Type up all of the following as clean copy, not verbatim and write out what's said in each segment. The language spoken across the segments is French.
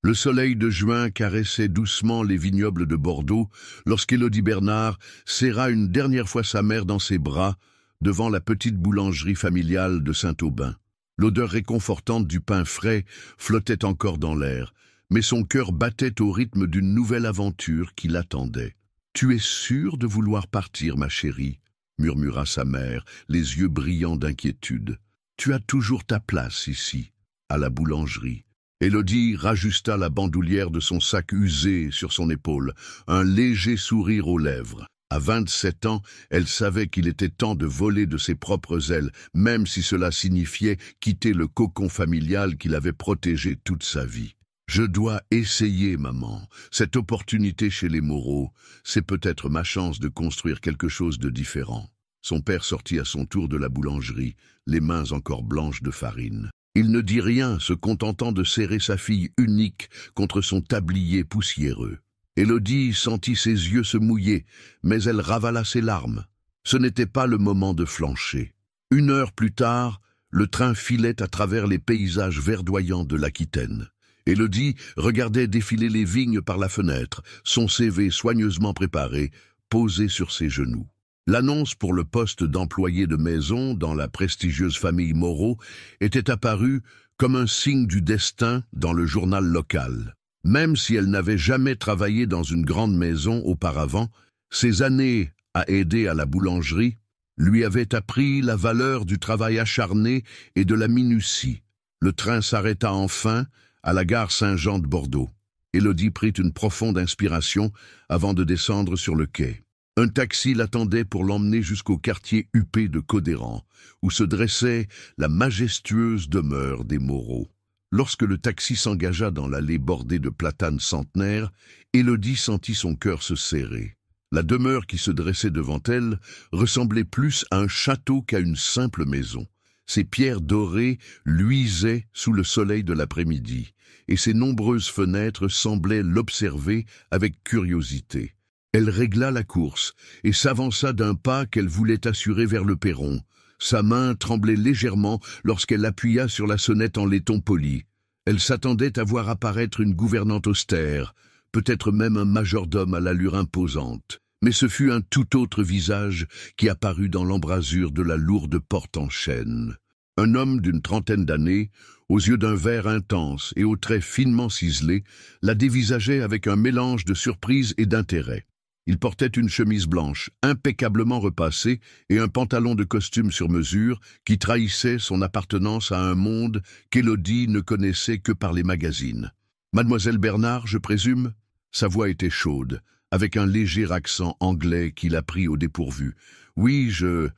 Le soleil de juin caressait doucement les vignobles de Bordeaux lorsqu'Élodie Bernard serra une dernière fois sa mère dans ses bras devant la petite boulangerie familiale de Saint-Aubin. L'odeur réconfortante du pain frais flottait encore dans l'air, mais son cœur battait au rythme d'une nouvelle aventure qui l'attendait. « Tu es sûre de vouloir partir, ma chérie ?» murmura sa mère, les yeux brillants d'inquiétude. « Tu as toujours ta place ici, à la boulangerie. » Élodie rajusta la bandoulière de son sac usé sur son épaule, un léger sourire aux lèvres. À 27 ans, elle savait qu'il était temps de voler de ses propres ailes, même si cela signifiait quitter le cocon familial qui l'avait protégée toute sa vie. « Je dois essayer, maman. Cette opportunité chez les Moreau, c'est peut-être ma chance de construire quelque chose de différent. » Son père sortit à son tour de la boulangerie, les mains encore blanches de farine. Il ne dit rien, se contentant de serrer sa fille unique contre son tablier poussiéreux. Élodie sentit ses yeux se mouiller, mais elle ravala ses larmes. Ce n'était pas le moment de flancher. 1 heure plus tard, le train filait à travers les paysages verdoyants de l'Aquitaine. Élodie regardait défiler les vignes par la fenêtre, son CV soigneusement préparé, posé sur ses genoux. L'annonce pour le poste d'employé de maison dans la prestigieuse famille Moreau était apparue comme un signe du destin dans le journal local. Même si elle n'avait jamais travaillé dans une grande maison auparavant, ses années à aider à la boulangerie lui avaient appris la valeur du travail acharné et de la minutie. Le train s'arrêta enfin à la gare Saint-Jean de Bordeaux. Élodie prit une profonde inspiration avant de descendre sur le quai. Un taxi l'attendait pour l'emmener jusqu'au quartier huppé de Codéran, où se dressait la majestueuse demeure des Moreau. Lorsque le taxi s'engagea dans l'allée bordée de platanes centenaires, Élodie sentit son cœur se serrer. La demeure qui se dressait devant elle ressemblait plus à un château qu'à une simple maison. Ses pierres dorées luisaient sous le soleil de l'après-midi, et ses nombreuses fenêtres semblaient l'observer avec curiosité. Elle régla la course et s'avança d'un pas qu'elle voulait assurer vers le perron. Sa main tremblait légèrement lorsqu'elle appuya sur la sonnette en laiton poli. Elle s'attendait à voir apparaître une gouvernante austère, peut-être même un majordome à l'allure imposante. Mais ce fut un tout autre visage qui apparut dans l'embrasure de la lourde porte en chêne. Un homme d'une 30aine d'années, aux yeux d'un vert intense et aux traits finement ciselés, la dévisageait avec un mélange de surprise et d'intérêt. Il portait une chemise blanche, impeccablement repassée, et un pantalon de costume sur mesure qui trahissait son appartenance à un monde qu'Élodie ne connaissait que par les magazines. « Mademoiselle Bernard, je présume ?» Sa voix était chaude, avec un léger accent anglais qui la prit au dépourvu. « Oui, je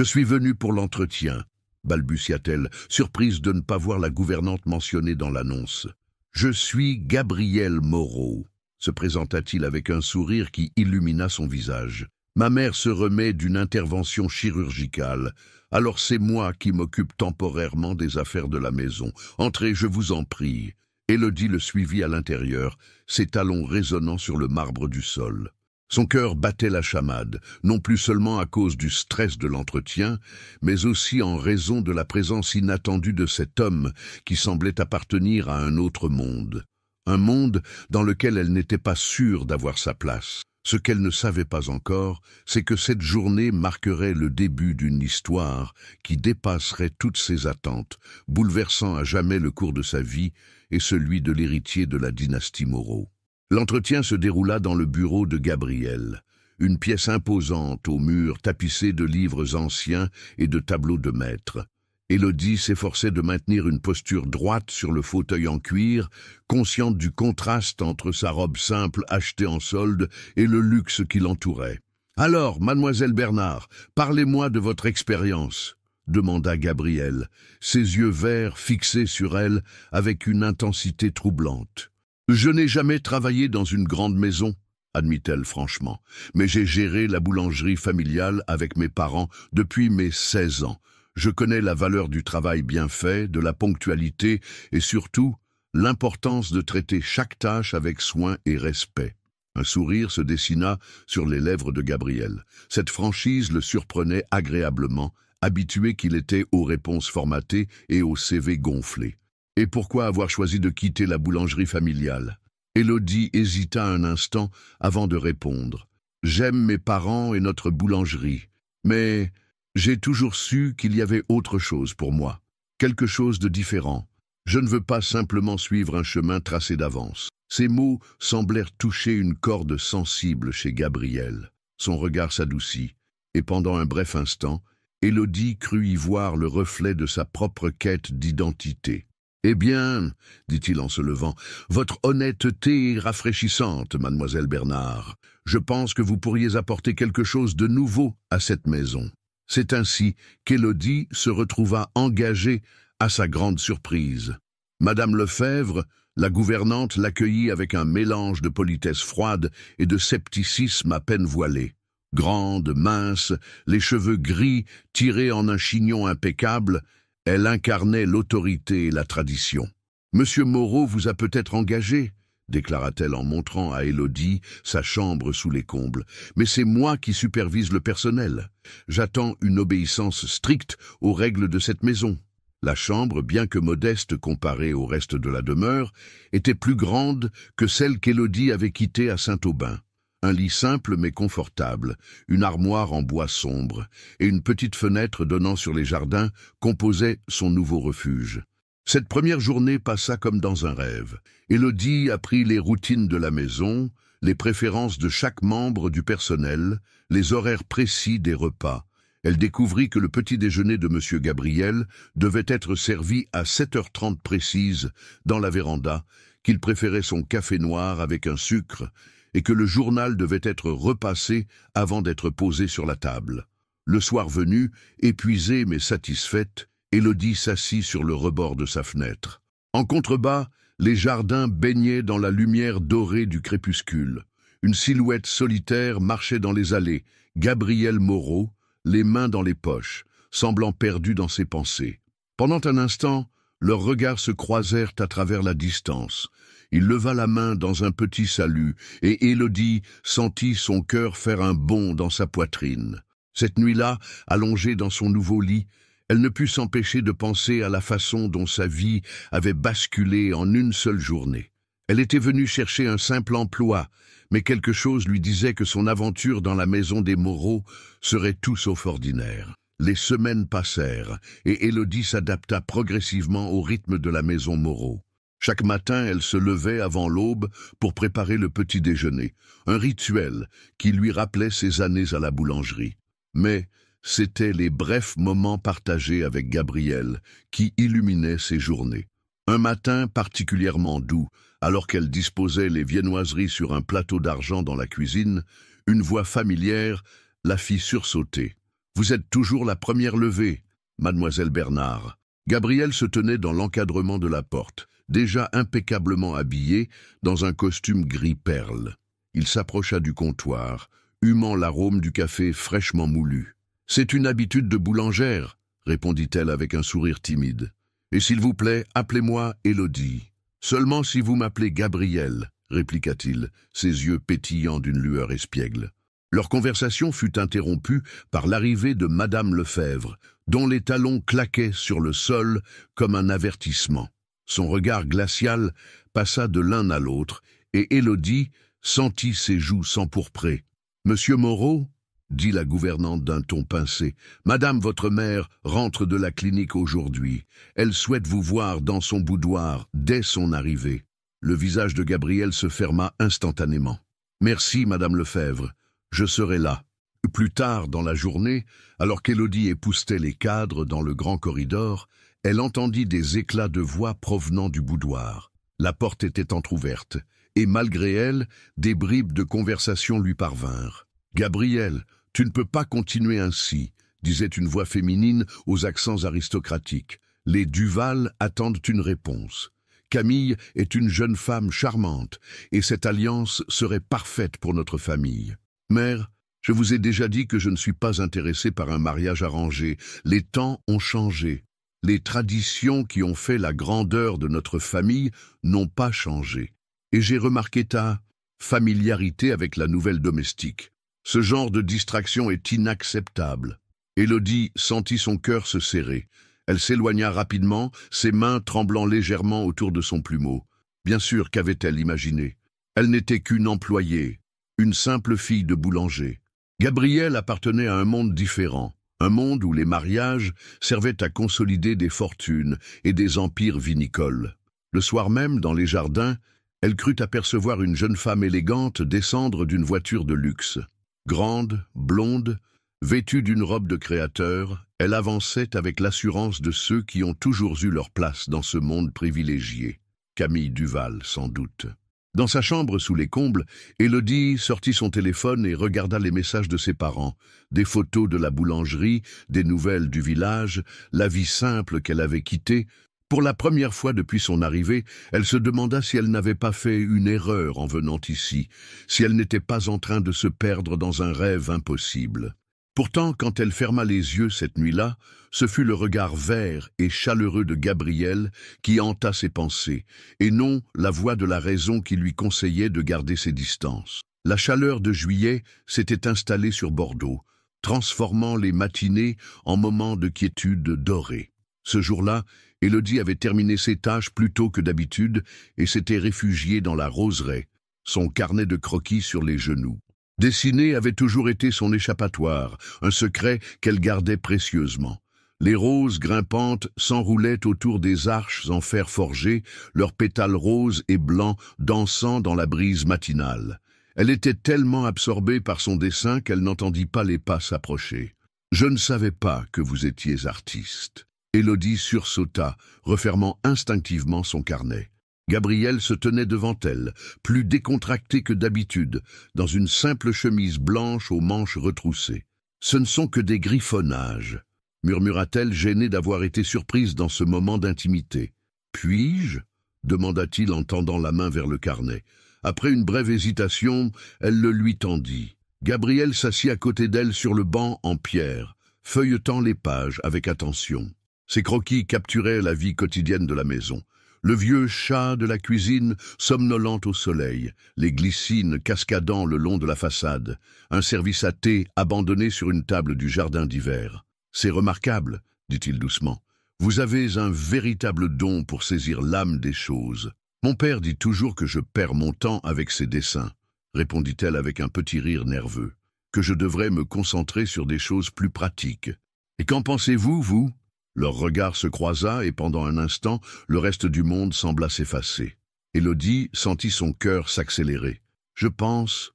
suis venue pour l'entretien, » balbutia-t-elle, surprise de ne pas voir la gouvernante mentionnée dans l'annonce. « Je suis Gabriel Moreau. » se présenta-t-il avec un sourire qui illumina son visage. « Ma mère se remet d'une intervention chirurgicale, alors c'est moi qui m'occupe temporairement des affaires de la maison. Entrez, je vous en prie. » Élodie le suivit à l'intérieur, ses talons résonnant sur le marbre du sol. Son cœur battait la chamade, non plus seulement à cause du stress de l'entretien, mais aussi en raison de la présence inattendue de cet homme qui semblait appartenir à un autre monde. Un monde dans lequel elle n'était pas sûre d'avoir sa place. Ce qu'elle ne savait pas encore, c'est que cette journée marquerait le début d'une histoire qui dépasserait toutes ses attentes, bouleversant à jamais le cours de sa vie et celui de l'héritier de la dynastie Moreau. L'entretien se déroula dans le bureau de Gabriel, une pièce imposante aux murs tapissés de livres anciens et de tableaux de maître. Élodie s'efforçait de maintenir une posture droite sur le fauteuil en cuir, consciente du contraste entre sa robe simple achetée en solde et le luxe qui l'entourait. « Alors, mademoiselle Bernard, parlez-moi de votre expérience » demanda Gabriel, ses yeux verts fixés sur elle avec une intensité troublante. « Je n'ai jamais travaillé dans une grande maison, » admit-elle franchement, « mais j'ai géré la boulangerie familiale avec mes parents depuis mes 16 ans. Je connais la valeur du travail bien fait, de la ponctualité et surtout l'importance de traiter chaque tâche avec soin et respect. » Un sourire se dessina sur les lèvres de Gabriel. Cette franchise le surprenait agréablement, habitué qu'il était aux réponses formatées et aux CV gonflés. Et pourquoi avoir choisi de quitter la boulangerie familiale? Élodie hésita un instant avant de répondre. J'aime mes parents et notre boulangerie, mais j'ai toujours su qu'il y avait autre chose pour moi, quelque chose de différent. Je ne veux pas simplement suivre un chemin tracé d'avance. Ces mots semblèrent toucher une corde sensible chez Gabriel. Son regard s'adoucit, et pendant un bref instant, Élodie crut y voir le reflet de sa propre quête d'identité. « Eh bien, dit-il en se levant, votre honnêteté est rafraîchissante, mademoiselle Bernard. Je pense que vous pourriez apporter quelque chose de nouveau à cette maison. » C'est ainsi qu'Élodie se retrouva engagée à sa grande surprise. Madame Lefebvre, la gouvernante, l'accueillit avec un mélange de politesse froide et de scepticisme à peine voilé. Grande, mince, les cheveux gris tirés en un chignon impeccable, elle incarnait l'autorité et la tradition. « Monsieur Moreau vous a peut-être engagé, » déclara-t-elle en montrant à Élodie sa chambre sous les combles. « Mais c'est moi qui supervise le personnel. J'attends une obéissance stricte aux règles de cette maison. » La chambre, bien que modeste comparée au reste de la demeure, était plus grande que celle qu'Élodie avait quittée à Saint-Aubin. Un lit simple mais confortable, une armoire en bois sombre et une petite fenêtre donnant sur les jardins composaient son nouveau refuge. Cette première journée passa comme dans un rêve. Élodie apprit les routines de la maison, les préférences de chaque membre du personnel, les horaires précis des repas. Elle découvrit que le petit déjeuner de M. Gabriel devait être servi à 7h30 précises dans la véranda, qu'il préférait son café noir avec un sucre, et que le journal devait être repassé avant d'être posé sur la table. Le soir venu, épuisée mais satisfaite, Élodie s'assit sur le rebord de sa fenêtre. En contrebas, les jardins baignaient dans la lumière dorée du crépuscule. Une silhouette solitaire marchait dans les allées, Gabriel Moreau, les mains dans les poches, semblant perdu dans ses pensées. Pendant un instant, leurs regards se croisèrent à travers la distance. Il leva la main dans un petit salut, et Élodie sentit son cœur faire un bond dans sa poitrine. Cette nuit-là, allongée dans son nouveau lit, elle ne put s'empêcher de penser à la façon dont sa vie avait basculé en une seule journée. Elle était venue chercher un simple emploi, mais quelque chose lui disait que son aventure dans la maison des Moreau serait tout sauf ordinaire. Les semaines passèrent, et Élodie s'adapta progressivement au rythme de la maison Moreau. Chaque matin, elle se levait avant l'aube pour préparer le petit déjeuner, un rituel qui lui rappelait ses années à la boulangerie. Mais c'étaient les brefs moments partagés avec Gabriel qui illuminaient ses journées. Un matin particulièrement doux, alors qu'elle disposait les viennoiseries sur un plateau d'argent dans la cuisine, une voix familière la fit sursauter. « Vous êtes toujours la première levée, mademoiselle Bernard. » Gabriel se tenait dans l'encadrement de la porte, déjà impeccablement habillé dans un costume gris perle. Il s'approcha du comptoir, humant l'arôme du café fraîchement moulu. « C'est une habitude de boulangère, » répondit-elle avec un sourire timide. « Et s'il vous plaît, appelez-moi Élodie. »« Seulement si vous m'appelez Gabriel, » répliqua-t-il, ses yeux pétillant d'une lueur espiègle. Leur conversation fut interrompue par l'arrivée de Madame Lefebvre, dont les talons claquaient sur le sol comme un avertissement. Son regard glacial passa de l'un à l'autre, et Élodie sentit ses joues s'empourprer. « Monsieur Moreau ?» dit la gouvernante d'un ton pincé. « Madame, votre mère, rentre de la clinique aujourd'hui. Elle souhaite vous voir dans son boudoir dès son arrivée. » Le visage de Gabriel se ferma instantanément. « Merci, Madame Lefebvre. Je serai là. » Plus tard dans la journée, alors qu'Élodie époussetait les cadres dans le grand corridor, elle entendit des éclats de voix provenant du boudoir. La porte était entr'ouverte, et malgré elle, des bribes de conversation lui parvinrent. « Gabriel, tu ne peux pas continuer ainsi, » disait une voix féminine aux accents aristocratiques. « Les Duval attendent une réponse. Camille est une jeune femme charmante, et cette alliance serait parfaite pour notre famille. Mère, je vous ai déjà dit que je ne suis pas intéressé par un mariage arrangé. Les temps ont changé. Les traditions qui ont fait la grandeur de notre famille n'ont pas changé. Et j'ai remarqué ta familiarité avec la nouvelle domestique. Ce genre de distraction est inacceptable. » Élodie sentit son cœur se serrer. Elle s'éloigna rapidement, ses mains tremblant légèrement autour de son plumeau. Bien sûr, qu'avait-elle imaginé? Elle n'était qu'une employée, une simple fille de boulanger. Gabrielle appartenait à un monde différent, un monde où les mariages servaient à consolider des fortunes et des empires vinicoles. Le soir même, dans les jardins, elle crut apercevoir une jeune femme élégante descendre d'une voiture de luxe. Grande, blonde, vêtue d'une robe de créateur, elle avançait avec l'assurance de ceux qui ont toujours eu leur place dans ce monde privilégié. Camille Duval, sans doute. Dans sa chambre sous les combles, Élodie sortit son téléphone et regarda les messages de ses parents, des photos de la boulangerie, des nouvelles du village, la vie simple qu'elle avait quittée. Pour la première fois depuis son arrivée, elle se demanda si elle n'avait pas fait une erreur en venant ici, si elle n'était pas en train de se perdre dans un rêve impossible. Pourtant, quand elle ferma les yeux cette nuit-là, ce fut le regard vert et chaleureux de Gabrielle qui hanta ses pensées, et non la voix de la raison qui lui conseillait de garder ses distances. La chaleur de juillet s'était installée sur Bordeaux, transformant les matinées en moments de quiétude dorée. Ce jour-là, Élodie avait terminé ses tâches plus tôt que d'habitude et s'était réfugiée dans la roseraie, son carnet de croquis sur les genoux. Dessiner avait toujours été son échappatoire, un secret qu'elle gardait précieusement. Les roses grimpantes s'enroulaient autour des arches en fer forgé, leurs pétales roses et blancs dansant dans la brise matinale. Elle était tellement absorbée par son dessin qu'elle n'entendit pas les pas s'approcher. « Je ne savais pas que vous étiez artiste. » Élodie sursauta, refermant instinctivement son carnet. Gabrielle se tenait devant elle, plus décontractée que d'habitude, dans une simple chemise blanche aux manches retroussées. « Ce ne sont que des griffonnages », murmura-t-elle, gênée d'avoir été surprise dans ce moment d'intimité. « Puis-je » demanda-t-il en tendant la main vers le carnet. Après une brève hésitation, elle le lui tendit. Gabrielle s'assit à côté d'elle sur le banc en pierre, feuilletant les pages avec attention. Ses croquis capturaient la vie quotidienne de la maison. Le vieux chat de la cuisine somnolent au soleil, les glycines cascadant le long de la façade, un service à thé abandonné sur une table du jardin d'hiver. « C'est remarquable, » dit-il doucement. « Vous avez un véritable don pour saisir l'âme des choses. Mon père dit toujours que je perds mon temps avec ses dessins, » répondit-elle avec un petit rire nerveux, « que je devrais me concentrer sur des choses plus pratiques. Et qu'en pensez-vous, vous ?» Leur regard se croisa et pendant un instant, le reste du monde sembla s'effacer. Élodie sentit son cœur s'accélérer. « Je pense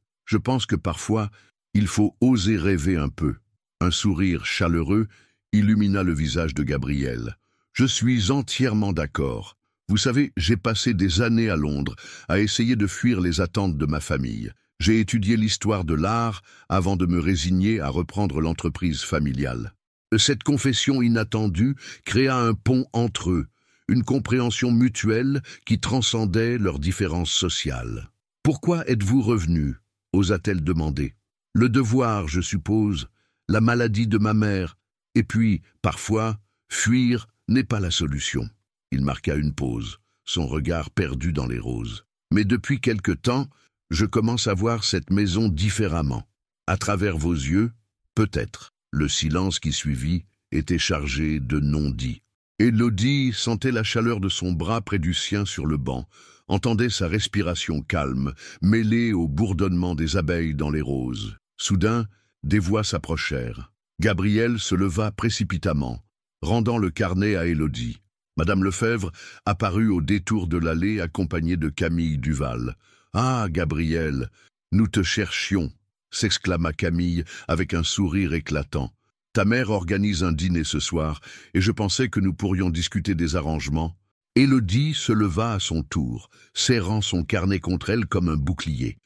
que parfois, il faut oser rêver un peu. » Un sourire chaleureux illumina le visage de Gabrielle. « Je suis entièrement d'accord. Vous savez, j'ai passé des années à Londres à essayer de fuir les attentes de ma famille. J'ai étudié l'histoire de l'art avant de me résigner à reprendre l'entreprise familiale. Cette confession inattendue créa un pont entre eux, une compréhension mutuelle qui transcendait leurs différences sociales. « Pourquoi êtes-vous revenu ?» osa-t-elle demander. « Le devoir, je suppose, la maladie de ma mère, et puis, parfois, fuir n'est pas la solution. » Il marqua une pause, son regard perdu dans les roses. « Mais depuis quelque temps, je commence à voir cette maison différemment. À travers vos yeux, peut-être. » Le silence qui suivit était chargé de non-dits. Élodie sentait la chaleur de son bras près du sien sur le banc, entendait sa respiration calme, mêlée au bourdonnement des abeilles dans les roses. Soudain, des voix s'approchèrent. Gabrielle se leva précipitamment, rendant le carnet à Élodie. Madame Lefebvre apparut au détour de l'allée accompagnée de Camille Duval. « Ah, Gabrielle, nous te cherchions !» s'exclama Camille avec un sourire éclatant. « Ta mère organise un dîner ce soir, et je pensais que nous pourrions discuter des arrangements. » Élodie se leva à son tour, serrant son carnet contre elle comme un bouclier.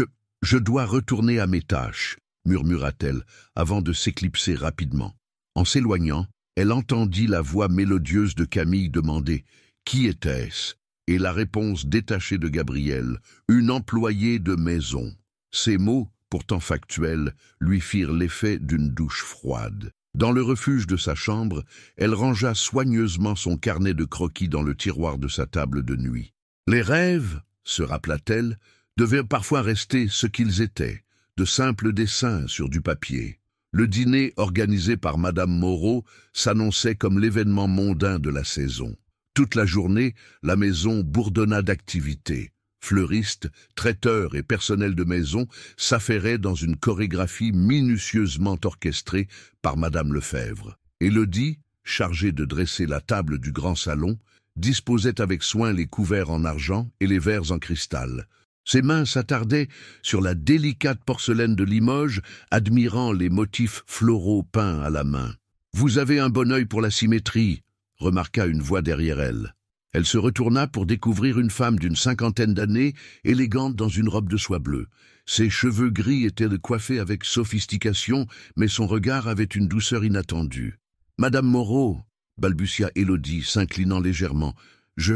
« Je dois retourner à mes tâches, » murmura-t-elle, avant de s'éclipser rapidement. En s'éloignant, elle entendit la voix mélodieuse de Camille demander « Qui était-ce ?» et la réponse détachée de Gabrielle « Une employée de maison. » Ces mots, pourtant factuels, lui firent l'effet d'une douche froide. Dans le refuge de sa chambre, elle rangea soigneusement son carnet de croquis dans le tiroir de sa table de nuit. Les rêves, se rappela-t-elle, devaient parfois rester ce qu'ils étaient, de simples dessins sur du papier. Le dîner organisé par Madame Moreau s'annonçait comme l'événement mondain de la saison. Toute la journée, la maison bourdonna d'activités. Fleuristes, traiteurs et personnel de maison s'affairaient dans une chorégraphie minutieusement orchestrée par Madame Lefebvre. Élodie, chargée de dresser la table du grand salon, disposait avec soin les couverts en argent et les verres en cristal. Ses mains s'attardaient sur la délicate porcelaine de Limoges, admirant les motifs floraux peints à la main. « Vous avez un bon œil pour la symétrie », remarqua une voix derrière elle. Elle se retourna pour découvrir une femme d'une 50aine d'années, élégante dans une robe de soie bleue. Ses cheveux gris étaient coiffés avec sophistication, mais son regard avait une douceur inattendue. « Madame Moreau », balbutia Élodie, s'inclinant légèrement.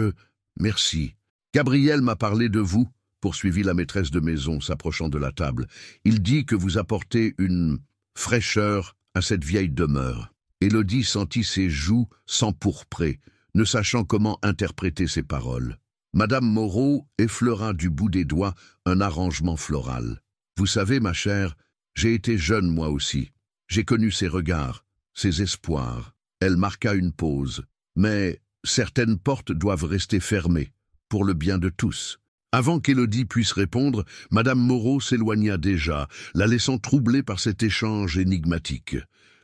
« Merci. Gabriel m'a parlé de vous, » poursuivit la maîtresse de maison, s'approchant de la table. « Il dit que vous apportez une fraîcheur à cette vieille demeure. » Élodie sentit ses joues s'empourprer, ne sachant comment interpréter ces paroles. Madame Moreau effleura du bout des doigts un arrangement floral. « Vous savez, ma chère, j'ai été jeune moi aussi. J'ai connu ses regards, ses espoirs. » Elle marqua une pause. « Mais certaines portes doivent rester fermées, pour le bien de tous. » Avant qu'Élodie puisse répondre, Madame Moreau s'éloigna déjà, la laissant troublée par cet échange énigmatique.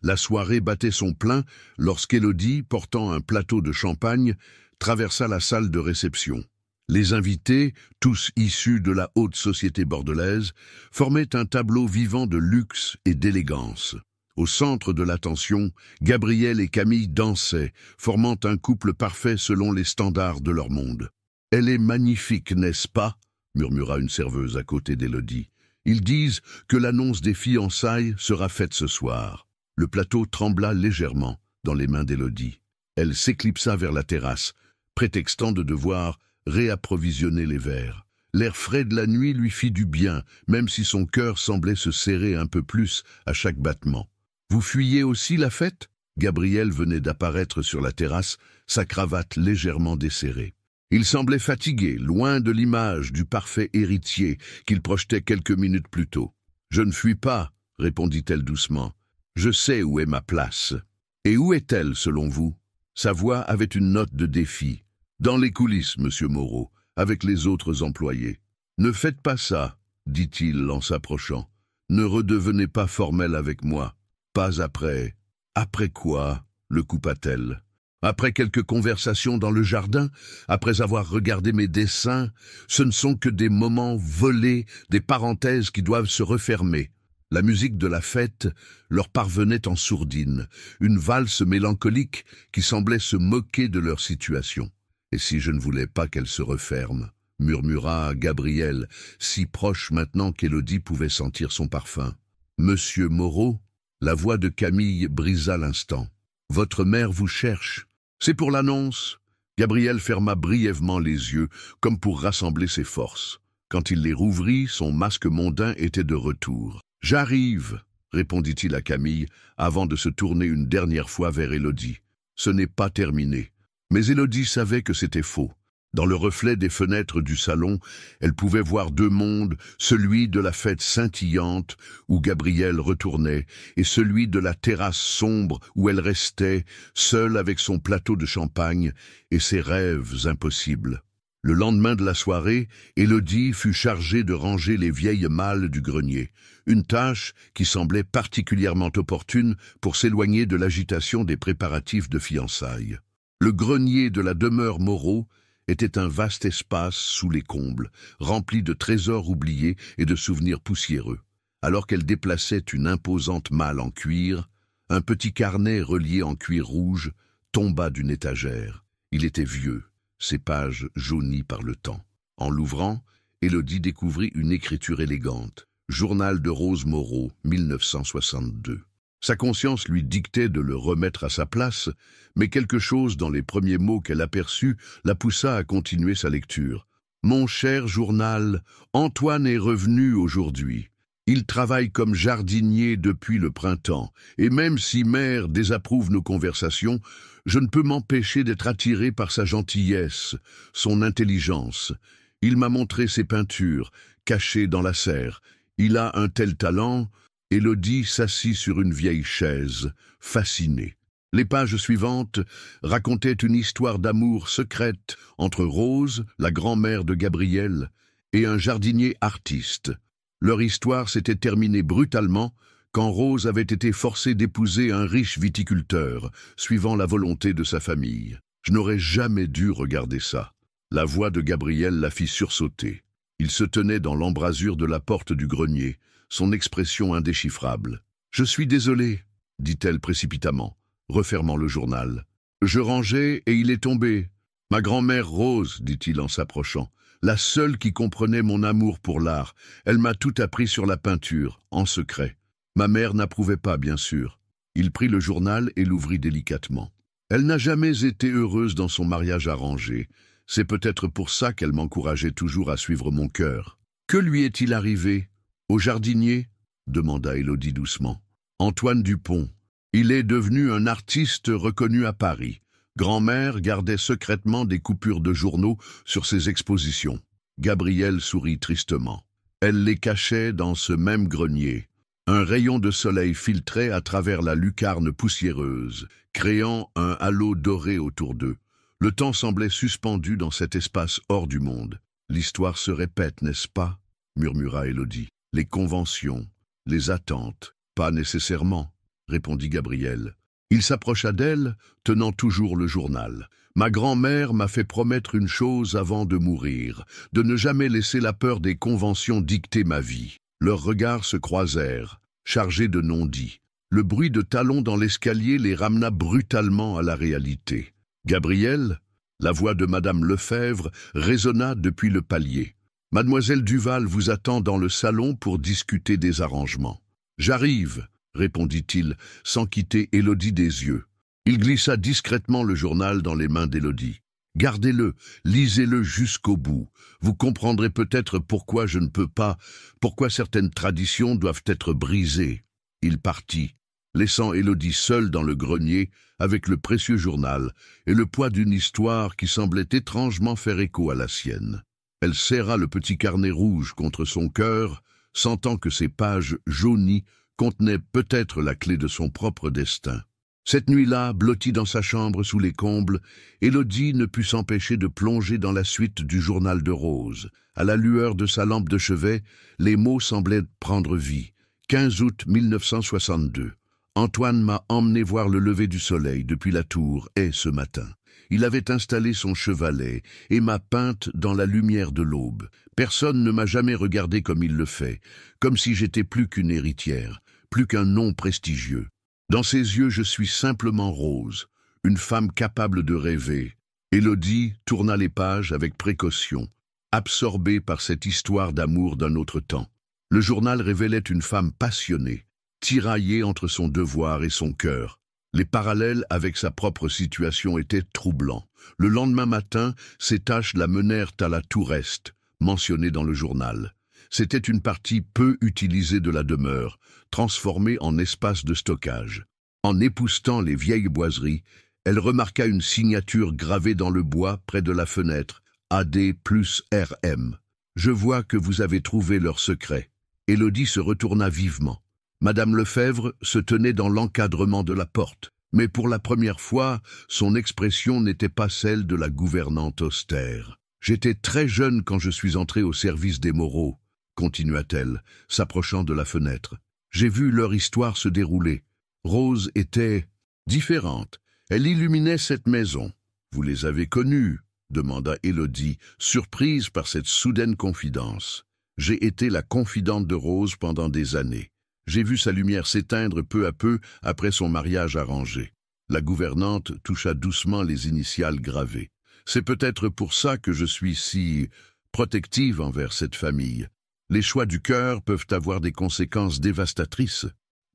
La soirée battait son plein lorsqu'Élodie, portant un plateau de champagne, traversa la salle de réception. Les invités, tous issus de la haute société bordelaise, formaient un tableau vivant de luxe et d'élégance. Au centre de l'attention, Gabriel et Camille dansaient, formant un couple parfait selon les standards de leur monde. « Elle est magnifique, n'est-ce pas ?» murmura une serveuse à côté d'Élodie. « Ils disent que l'annonce des fiançailles sera faite ce soir. » Le plateau trembla légèrement dans les mains d'Élodie. Elle s'éclipsa vers la terrasse, prétextant de devoir réapprovisionner les verres. L'air frais de la nuit lui fit du bien, même si son cœur semblait se serrer un peu plus à chaque battement. « Vous fuyez aussi la fête ?» Gabriel venait d'apparaître sur la terrasse, sa cravate légèrement desserrée. Il semblait fatigué, loin de l'image du parfait héritier qu'il projetait quelques minutes plus tôt. « Je ne fuis pas, » répondit-elle doucement. « Je sais où est ma place. » « Et où est-elle, selon vous ?» Sa voix avait une note de défi. « Dans les coulisses, monsieur Moreau, avec les autres employés. »« Ne faites pas ça, » dit-il en s'approchant. « Ne redevenez pas formel avec moi. Pas après. »« Après quoi ?» le coupa-t-elle. « Après quelques conversations dans le jardin, après avoir regardé mes dessins, ce ne sont que des moments volés, des parenthèses qui doivent se refermer. » La musique de la fête leur parvenait en sourdine, une valse mélancolique qui semblait se moquer de leur situation. « Et si je ne voulais pas qu'elle se referme ?» murmura Gabriel, si proche maintenant qu'Élodie pouvait sentir son parfum. « Monsieur Moreau ?» La voix de Camille brisa l'instant. « Votre mère vous cherche. » « C'est pour l'annonce. » Gabriel ferma brièvement les yeux, comme pour rassembler ses forces. Quand il les rouvrit, son masque mondain était de retour. « J'arrive, » répondit-il à Camille, avant de se tourner une dernière fois vers Élodie. « Ce n'est pas terminé. » Mais Élodie savait que c'était faux. Dans le reflet des fenêtres du salon, elle pouvait voir deux mondes, celui de la fête scintillante, où Gabriel retournait, et celui de la terrasse sombre où elle restait, seule avec son plateau de champagne et ses rêves impossibles. Le lendemain de la soirée, Élodie fut chargée de ranger les vieilles malles du grenier, une tâche qui semblait particulièrement opportune pour s'éloigner de l'agitation des préparatifs de fiançailles. Le grenier de la demeure Moreau était un vaste espace sous les combles, rempli de trésors oubliés et de souvenirs poussiéreux. Alors qu'elle déplaçait une imposante malle en cuir, un petit carnet relié en cuir rouge tomba d'une étagère. Il était vieux, ses pages jaunies par le temps. En l'ouvrant, Élodie découvrit une écriture élégante. « Journal de Rose Moreau, 1962 ». Sa conscience lui dictait de le remettre à sa place, mais quelque chose dans les premiers mots qu'elle aperçut la poussa à continuer sa lecture. « Mon cher journal, Antoine est revenu aujourd'hui. Il travaille comme jardinier depuis le printemps, et même si mère désapprouve nos conversations, je ne peux m'empêcher d'être attiré par sa gentillesse, son intelligence. Il m'a montré ses peintures, cachées dans la serre. Il a un tel talent. Élodie s'assit sur une vieille chaise, fascinée. Les pages suivantes racontaient une histoire d'amour secrète entre Rose, la grand-mère de Gabriel, et un jardinier artiste. Leur histoire s'était terminée brutalement quand Rose avait été forcée d'épouser un riche viticulteur, suivant la volonté de sa famille. Je n'aurais jamais dû regarder ça. La voix de Gabriel la fit sursauter. Il se tenait dans l'embrasure de la porte du grenier, son expression indéchiffrable. « Je suis désolée, dit-elle précipitamment, refermant le journal. « Je rangeais et il est tombé. Ma grand-mère Rose, dit-il en s'approchant, la seule qui comprenait mon amour pour l'art. Elle m'a tout appris sur la peinture, en secret. Ma mère n'approuvait pas, bien sûr. » Il prit le journal et l'ouvrit délicatement. « Elle n'a jamais été heureuse dans son mariage arrangé. C'est peut-être pour ça qu'elle m'encourageait toujours à suivre mon cœur. »« Que lui est-il arrivé? Au jardinier ?» demanda Élodie doucement. « Antoine Dupont. Il est devenu un artiste reconnu à Paris. Grand-mère gardait secrètement des coupures de journaux sur ses expositions. » Gabriel sourit tristement. Elle les cachait dans ce même grenier. Un rayon de soleil filtrait à travers la lucarne poussiéreuse, créant un halo doré autour d'eux. Le temps semblait suspendu dans cet espace hors du monde. « L'histoire se répète, n'est-ce pas ?» murmura Élodie. « Les conventions, les attentes, pas nécessairement, » répondit Gabriel. Il s'approcha d'elle, tenant toujours le journal. « Ma grand-mère m'a fait promettre une chose avant de mourir, de ne jamais laisser la peur des conventions dicter ma vie. » Leurs regards se croisèrent, chargés de non-dits. Le bruit de talons dans l'escalier les ramena brutalement à la réalité. « Gabriel ?» La voix de Madame Lefebvre résonna depuis le palier. « Mademoiselle Duval vous attend dans le salon pour discuter des arrangements. »« J'arrive !» répondit-il, sans quitter Élodie des yeux. Il glissa discrètement le journal dans les mains d'Élodie. « Gardez-le, lisez-le jusqu'au bout. Vous comprendrez peut-être pourquoi je ne peux pas, pourquoi certaines traditions doivent être brisées. » Il partit, laissant Élodie seule dans le grenier avec le précieux journal et le poids d'une histoire qui semblait étrangement faire écho à la sienne. Elle serra le petit carnet rouge contre son cœur, sentant que ces pages jaunies contenaient peut-être la clé de son propre destin. Cette nuit-là, blottie dans sa chambre sous les combles, Élodie ne put s'empêcher de plonger dans la suite du journal de Rose. À la lueur de sa lampe de chevet, les mots semblaient prendre vie. 15 août 1962. Antoine m'a emmené voir le lever du soleil depuis la tour et ce matin. Il avait installé son chevalet et m'a peinte dans la lumière de l'aube. Personne ne m'a jamais regardé comme il le fait, comme si j'étais plus qu'une héritière, plus qu'un nom prestigieux. Dans ses yeux, je suis simplement Rose, une femme capable de rêver. Élodie tourna les pages avec précaution, absorbée par cette histoire d'amour d'un autre temps. Le journal révélait une femme passionnée, tiraillée entre son devoir et son cœur. Les parallèles avec sa propre situation étaient troublants. Le lendemain matin, ses tâches la menèrent à la tour Est, mentionnée dans le journal. C'était une partie peu utilisée de la demeure, transformée en espace de stockage. En époussetant les vieilles boiseries, elle remarqua une signature gravée dans le bois près de la fenêtre, AD plus RM. « Je vois que vous avez trouvé leur secret. » Élodie se retourna vivement. Madame Lefebvre se tenait dans l'encadrement de la porte, mais pour la première fois, son expression n'était pas celle de la gouvernante austère. « J'étais très jeune quand je suis entrée au service des Moreau, » continua-t-elle, s'approchant de la fenêtre. « J'ai vu leur histoire se dérouler. Rose était différente. Elle illuminait cette maison. Vous les avez connus ?» demanda Élodie, surprise par cette soudaine confidence. « J'ai été la confidente de Rose pendant des années. J'ai vu sa lumière s'éteindre peu à peu après son mariage arrangé. » La gouvernante toucha doucement les initiales gravées. « C'est peut-être pour ça que je suis si protective envers cette famille. Les choix du cœur peuvent avoir des conséquences dévastatrices.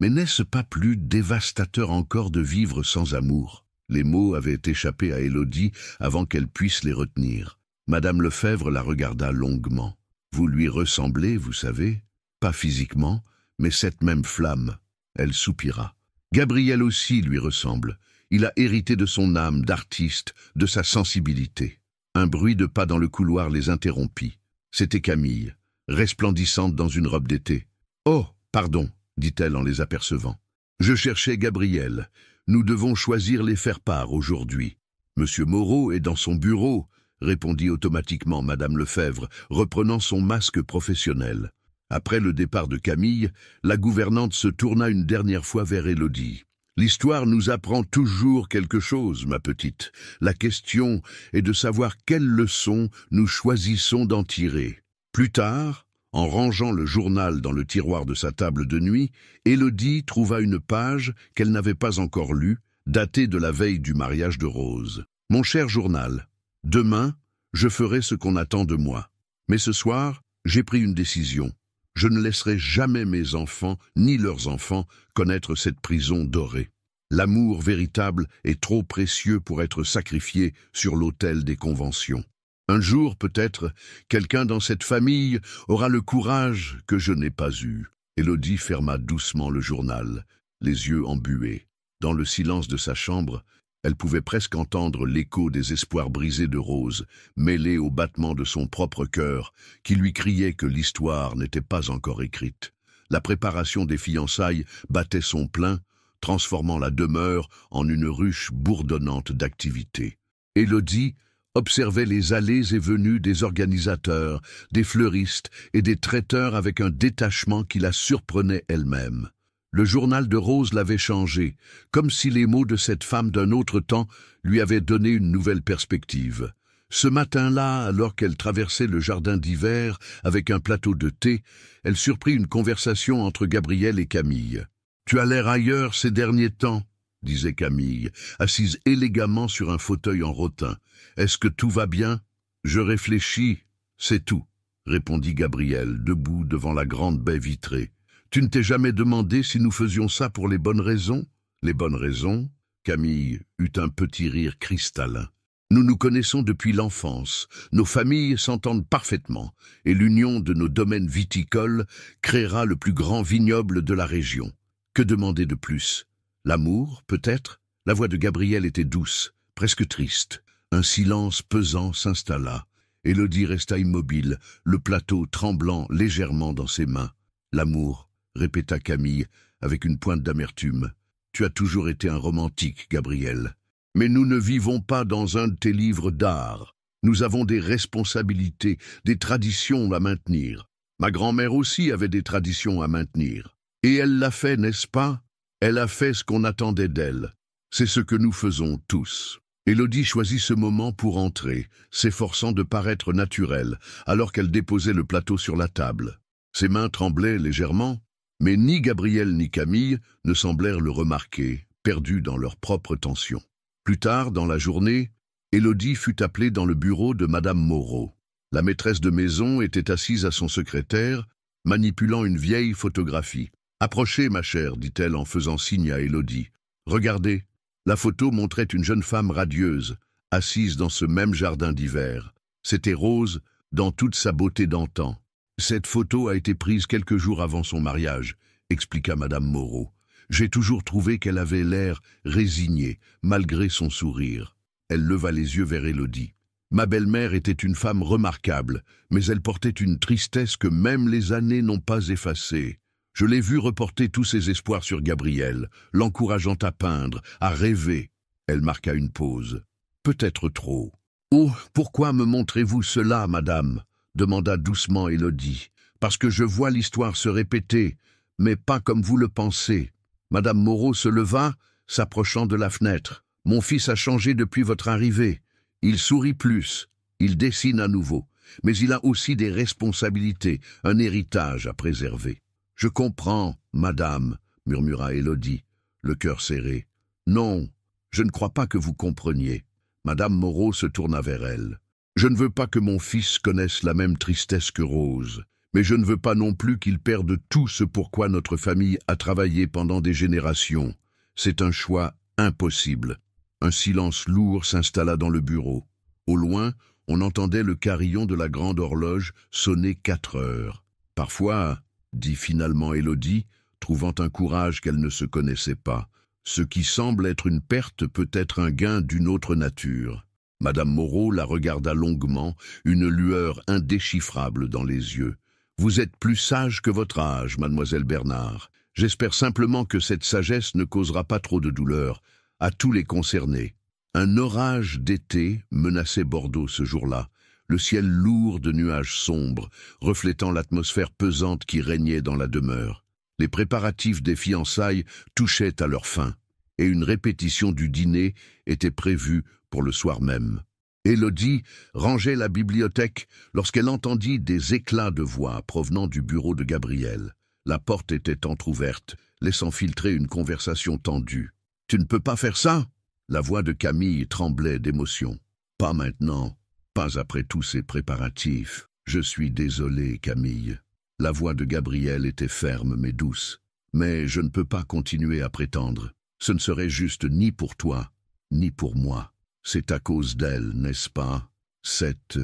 Mais n'est-ce pas plus dévastateur encore de vivre sans amour ?» Les mots avaient échappé à Élodie avant qu'elle puisse les retenir. Madame Lefebvre la regarda longuement. « Vous lui ressemblez, vous savez, pas physiquement, mais cette même flamme. » Elle soupira. « Gabriel aussi lui ressemble. Il a hérité de son âme d'artiste, de sa sensibilité. » Un bruit de pas dans le couloir les interrompit. C'était Camille, resplendissante dans une robe d'été. « Oh, pardon !» dit-elle en les apercevant. Je cherchais Gabriel. Nous devons choisir les faire-part aujourd'hui. Monsieur Moreau est dans son bureau, répondit automatiquement Madame Lefebvre, reprenant son masque professionnel. Après le départ de Camille, la gouvernante se tourna une dernière fois vers Élodie. L'histoire nous apprend toujours quelque chose, ma petite. La question est de savoir quelles leçons nous choisissons d'en tirer. Plus tard, en rangeant le journal dans le tiroir de sa table de nuit, Élodie trouva une page qu'elle n'avait pas encore lue, datée de la veille du mariage de Rose. « Mon cher journal, demain, je ferai ce qu'on attend de moi. Mais ce soir, j'ai pris une décision. Je ne laisserai jamais mes enfants, ni leurs enfants, connaître cette prison dorée. L'amour véritable est trop précieux pour être sacrifié sur l'autel des conventions. Un jour, peut-être, quelqu'un dans cette famille aura le courage que je n'ai pas eu. » Élodie ferma doucement le journal, les yeux embués. Dans le silence de sa chambre, elle pouvait presque entendre l'écho des espoirs brisés de Rose, mêlé au battement de son propre cœur, qui lui criait que l'histoire n'était pas encore écrite. La préparation des fiançailles battait son plein, transformant la demeure en une ruche bourdonnante d'activité. Élodie observait les allées et venues des organisateurs, des fleuristes et des traiteurs avec un détachement qui la surprenait elle-même. Le journal de Rose l'avait changé, comme si les mots de cette femme d'un autre temps lui avaient donné une nouvelle perspective. Ce matin-là, alors qu'elle traversait le jardin d'hiver avec un plateau de thé, elle surprit une conversation entre Gabriel et Camille. « Tu as l'air ailleurs ces derniers temps », disait Camille, assise élégamment sur un fauteuil en rotin. « Est-ce que tout va bien ?»« Je réfléchis, c'est tout », répondit Gabriel, debout devant la grande baie vitrée. « Tu ne t'es jamais demandé si nous faisions ça pour les bonnes raisons ?»« Les bonnes raisons ?» Camille eut un petit rire cristallin. « Nous nous connaissons depuis l'enfance, nos familles s'entendent parfaitement, et l'union de nos domaines viticoles créera le plus grand vignoble de la région. Que demander de plus? L'amour, peut-être ?» La voix de Gabriel était douce, presque triste. Un silence pesant s'installa. Élodie resta immobile, le plateau tremblant légèrement dans ses mains. « L'amour, » répéta Camille, avec une pointe d'amertume. « Tu as toujours été un romantique, Gabriel. Mais nous ne vivons pas dans un de tes livres d'art. Nous avons des responsabilités, des traditions à maintenir. Ma grand-mère aussi avait des traditions à maintenir. Et elle l'a fait, n'est-ce pas? Elle a fait ce qu'on attendait d'elle. C'est ce que nous faisons tous. » Élodie choisit ce moment pour entrer, s'efforçant de paraître naturelle, alors qu'elle déposait le plateau sur la table. Ses mains tremblaient légèrement, mais ni Gabriel ni Camille ne semblèrent le remarquer, perdus dans leur propre tension. Plus tard, dans la journée, Élodie fut appelée dans le bureau de Madame Moreau. La maîtresse de maison était assise à son secrétaire, manipulant une vieille photographie. « Approchez, ma chère, dit-elle en faisant signe à Élodie. Regardez. » La photo montrait une jeune femme radieuse, assise dans ce même jardin d'hiver. C'était Rose, dans toute sa beauté d'antan. « Cette photo a été prise quelques jours avant son mariage, » expliqua Madame Moreau. « J'ai toujours trouvé qu'elle avait l'air résignée, malgré son sourire. » Elle leva les yeux vers Élodie. « Ma belle-mère était une femme remarquable, mais elle portait une tristesse que même les années n'ont pas effacée. Je l'ai vue reporter tous ses espoirs sur Gabriel, l'encourageant à peindre, à rêver. » Elle marqua une pause. « Peut-être trop. »« Oh, pourquoi me montrez-vous cela, madame ?» demanda doucement Élodie. « Parce que je vois l'histoire se répéter, mais pas comme vous le pensez. » Madame Moreau se leva, s'approchant de la fenêtre. « Mon fils a changé depuis votre arrivée. Il sourit plus, il dessine à nouveau, mais il a aussi des responsabilités, un héritage à préserver. » « Je comprends, madame, » murmura Élodie, le cœur serré. « Non, je ne crois pas que vous compreniez. » Madame Moreau se tourna vers elle. « Je ne veux pas que mon fils connaisse la même tristesse que Rose, mais je ne veux pas non plus qu'il perde tout ce pourquoi notre famille a travaillé pendant des générations. C'est un choix impossible. » Un silence lourd s'installa dans le bureau. Au loin, on entendait le carillon de la grande horloge sonner 4 heures. Parfois, dit finalement Élodie, trouvant un courage qu'elle ne se connaissait pas. Ce qui semble être une perte peut être un gain d'une autre nature. Madame Moreau la regarda longuement, une lueur indéchiffrable dans les yeux. « Vous êtes plus sage que votre âge, mademoiselle Bernard. J'espère simplement que cette sagesse ne causera pas trop de douleur à tous les concernés. Un orage d'été menaçait Bordeaux ce jour-là, le ciel lourd de nuages sombres, reflétant l'atmosphère pesante qui régnait dans la demeure. Les préparatifs des fiançailles touchaient à leur fin, et une répétition du dîner était prévue pour le soir même. Élodie rangeait la bibliothèque lorsqu'elle entendit des éclats de voix provenant du bureau de Gabriel. La porte était entr'ouverte, laissant filtrer une conversation tendue. « Tu ne peux pas faire ça ?» La voix de Camille tremblait d'émotion. « Pas maintenant, pas après tous ces préparatifs. Je suis désolé, Camille. » La voix de Gabriel était ferme mais douce. « Mais je ne peux pas continuer à prétendre. Ce ne serait juste ni pour toi, ni pour moi. C'est à cause d'elle, n'est-ce pas? Cette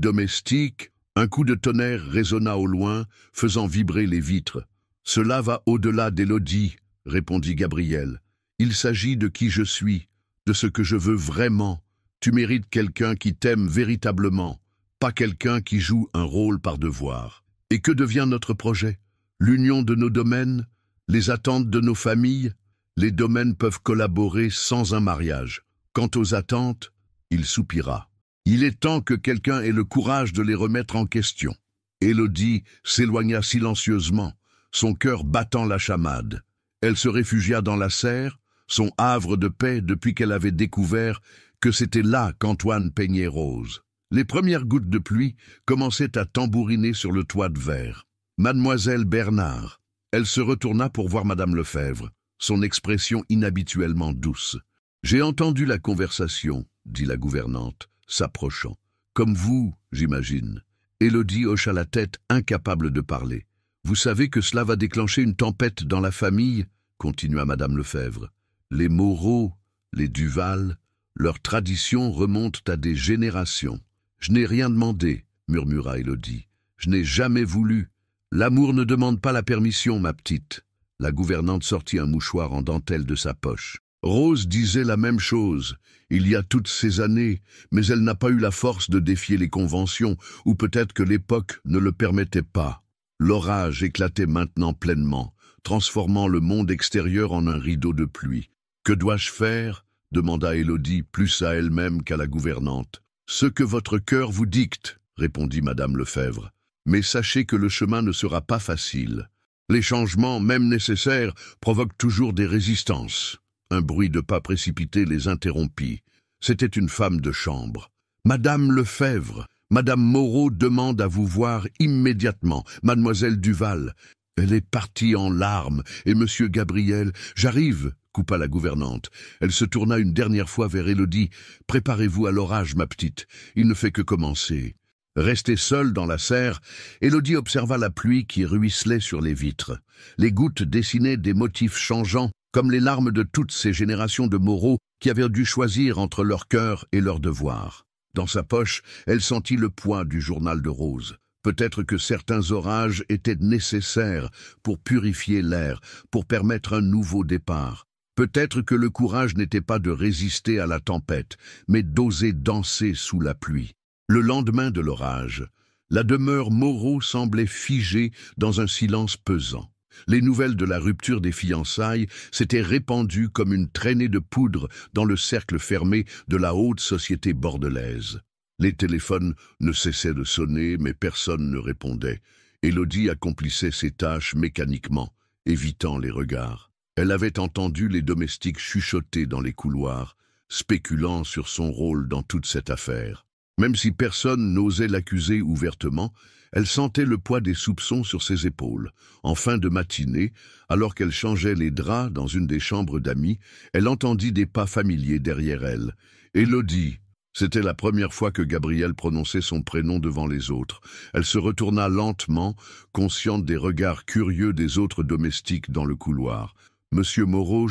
domestique... » Un coup de tonnerre résonna au loin, faisant vibrer les vitres. « Cela va au-delà d'Élodie, » répondit Gabriel. « Il s'agit de qui je suis, de ce que je veux vraiment. Tu mérites quelqu'un qui t'aime véritablement, pas quelqu'un qui joue un rôle par devoir. Et que devient notre projet? L'union de nos domaines? Les attentes de nos familles? Les domaines peuvent collaborer sans un mariage. Quant aux attentes, » il soupira. Il est temps que quelqu'un ait le courage de les remettre en question. Élodie s'éloigna silencieusement, son cœur battant la chamade. Elle se réfugia dans la serre, son havre de paix depuis qu'elle avait découvert que c'était là qu'Antoine peignait rose. Les premières gouttes de pluie commençaient à tambouriner sur le toit de verre. « Mademoiselle Bernard !» Elle se retourna pour voir Madame Lefebvre, son expression inhabituellement douce. « J'ai entendu la conversation, » dit la gouvernante, s'approchant. « Comme vous, j'imagine. » Élodie hocha la tête, incapable de parler. « Vous savez que cela va déclencher une tempête dans la famille ?» continua Madame Lefebvre. « Les Moreau, les Duval, leurs traditions remontent à des générations. »« Je n'ai rien demandé, » murmura Élodie. « Je n'ai jamais voulu. L'amour ne demande pas la permission, ma petite. » La gouvernante sortit un mouchoir en dentelle de sa poche. Rose disait la même chose, il y a toutes ces années, mais elle n'a pas eu la force de défier les conventions, ou peut-être que l'époque ne le permettait pas. L'orage éclatait maintenant pleinement, transformant le monde extérieur en un rideau de pluie. « Que dois-je faire ?» demanda Élodie, plus à elle-même qu'à la gouvernante. « Ce que votre cœur vous dicte, » répondit Madame Lefebvre. « Mais sachez que le chemin ne sera pas facile. Les changements, même nécessaires, provoquent toujours des résistances. » Un bruit de pas précipité les interrompit. C'était une femme de chambre. « Madame Lefebvre, Madame Moreau demande à vous voir immédiatement, Mademoiselle Duval. » Elle est partie en larmes, et Monsieur Gabriel... « J'arrive !» coupa la gouvernante. Elle se tourna une dernière fois vers Élodie. « Préparez-vous à l'orage, ma petite. Il ne fait que commencer. » Restée seule dans la serre, Élodie observa la pluie qui ruisselait sur les vitres. Les gouttes dessinaient des motifs changeants, comme les larmes de toutes ces générations de Moreau qui avaient dû choisir entre leur cœur et leur devoir. Dans sa poche, elle sentit le poids du journal de Rose. Peut-être que certains orages étaient nécessaires pour purifier l'air, pour permettre un nouveau départ. Peut-être que le courage n'était pas de résister à la tempête, mais d'oser danser sous la pluie. Le lendemain de l'orage, la demeure Moreau semblait figée dans un silence pesant. Les nouvelles de la rupture des fiançailles s'étaient répandues comme une traînée de poudre dans le cercle fermé de la haute société bordelaise. Les téléphones ne cessaient de sonner, mais personne ne répondait. Élodie accomplissait ses tâches mécaniquement, évitant les regards. Elle avait entendu les domestiques chuchoter dans les couloirs, spéculant sur son rôle dans toute cette affaire. Même si personne n'osait l'accuser ouvertement, elle sentait le poids des soupçons sur ses épaules. En fin de matinée, alors qu'elle changeait les draps dans une des chambres d'amis, elle entendit des pas familiers derrière elle. « Élodie !» C'était la première fois que Gabriel prononçait son prénom devant les autres. Elle se retourna lentement, consciente des regards curieux des autres domestiques dans le couloir. « Monsieur Moreau,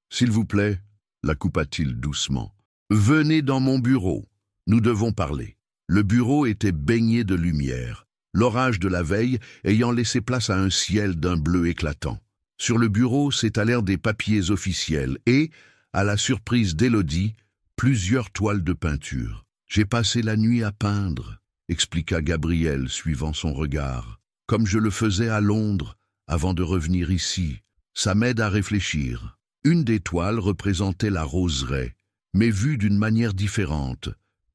s'il vous plaît, la coupa-t-il doucement. « Venez dans mon bureau. Nous devons parler. » Le bureau était baigné de lumière, l'orage de la veille ayant laissé place à un ciel d'un bleu éclatant. Sur le bureau s'étalèrent des papiers officiels et, à la surprise d'Élodie, plusieurs toiles de peinture. « J'ai passé la nuit à peindre, » expliqua Gabriel, suivant son regard, « comme je le faisais à Londres, avant de revenir ici. Ça m'aide à réfléchir. Une des toiles représentait la roseraie, mais vue d'une manière différente,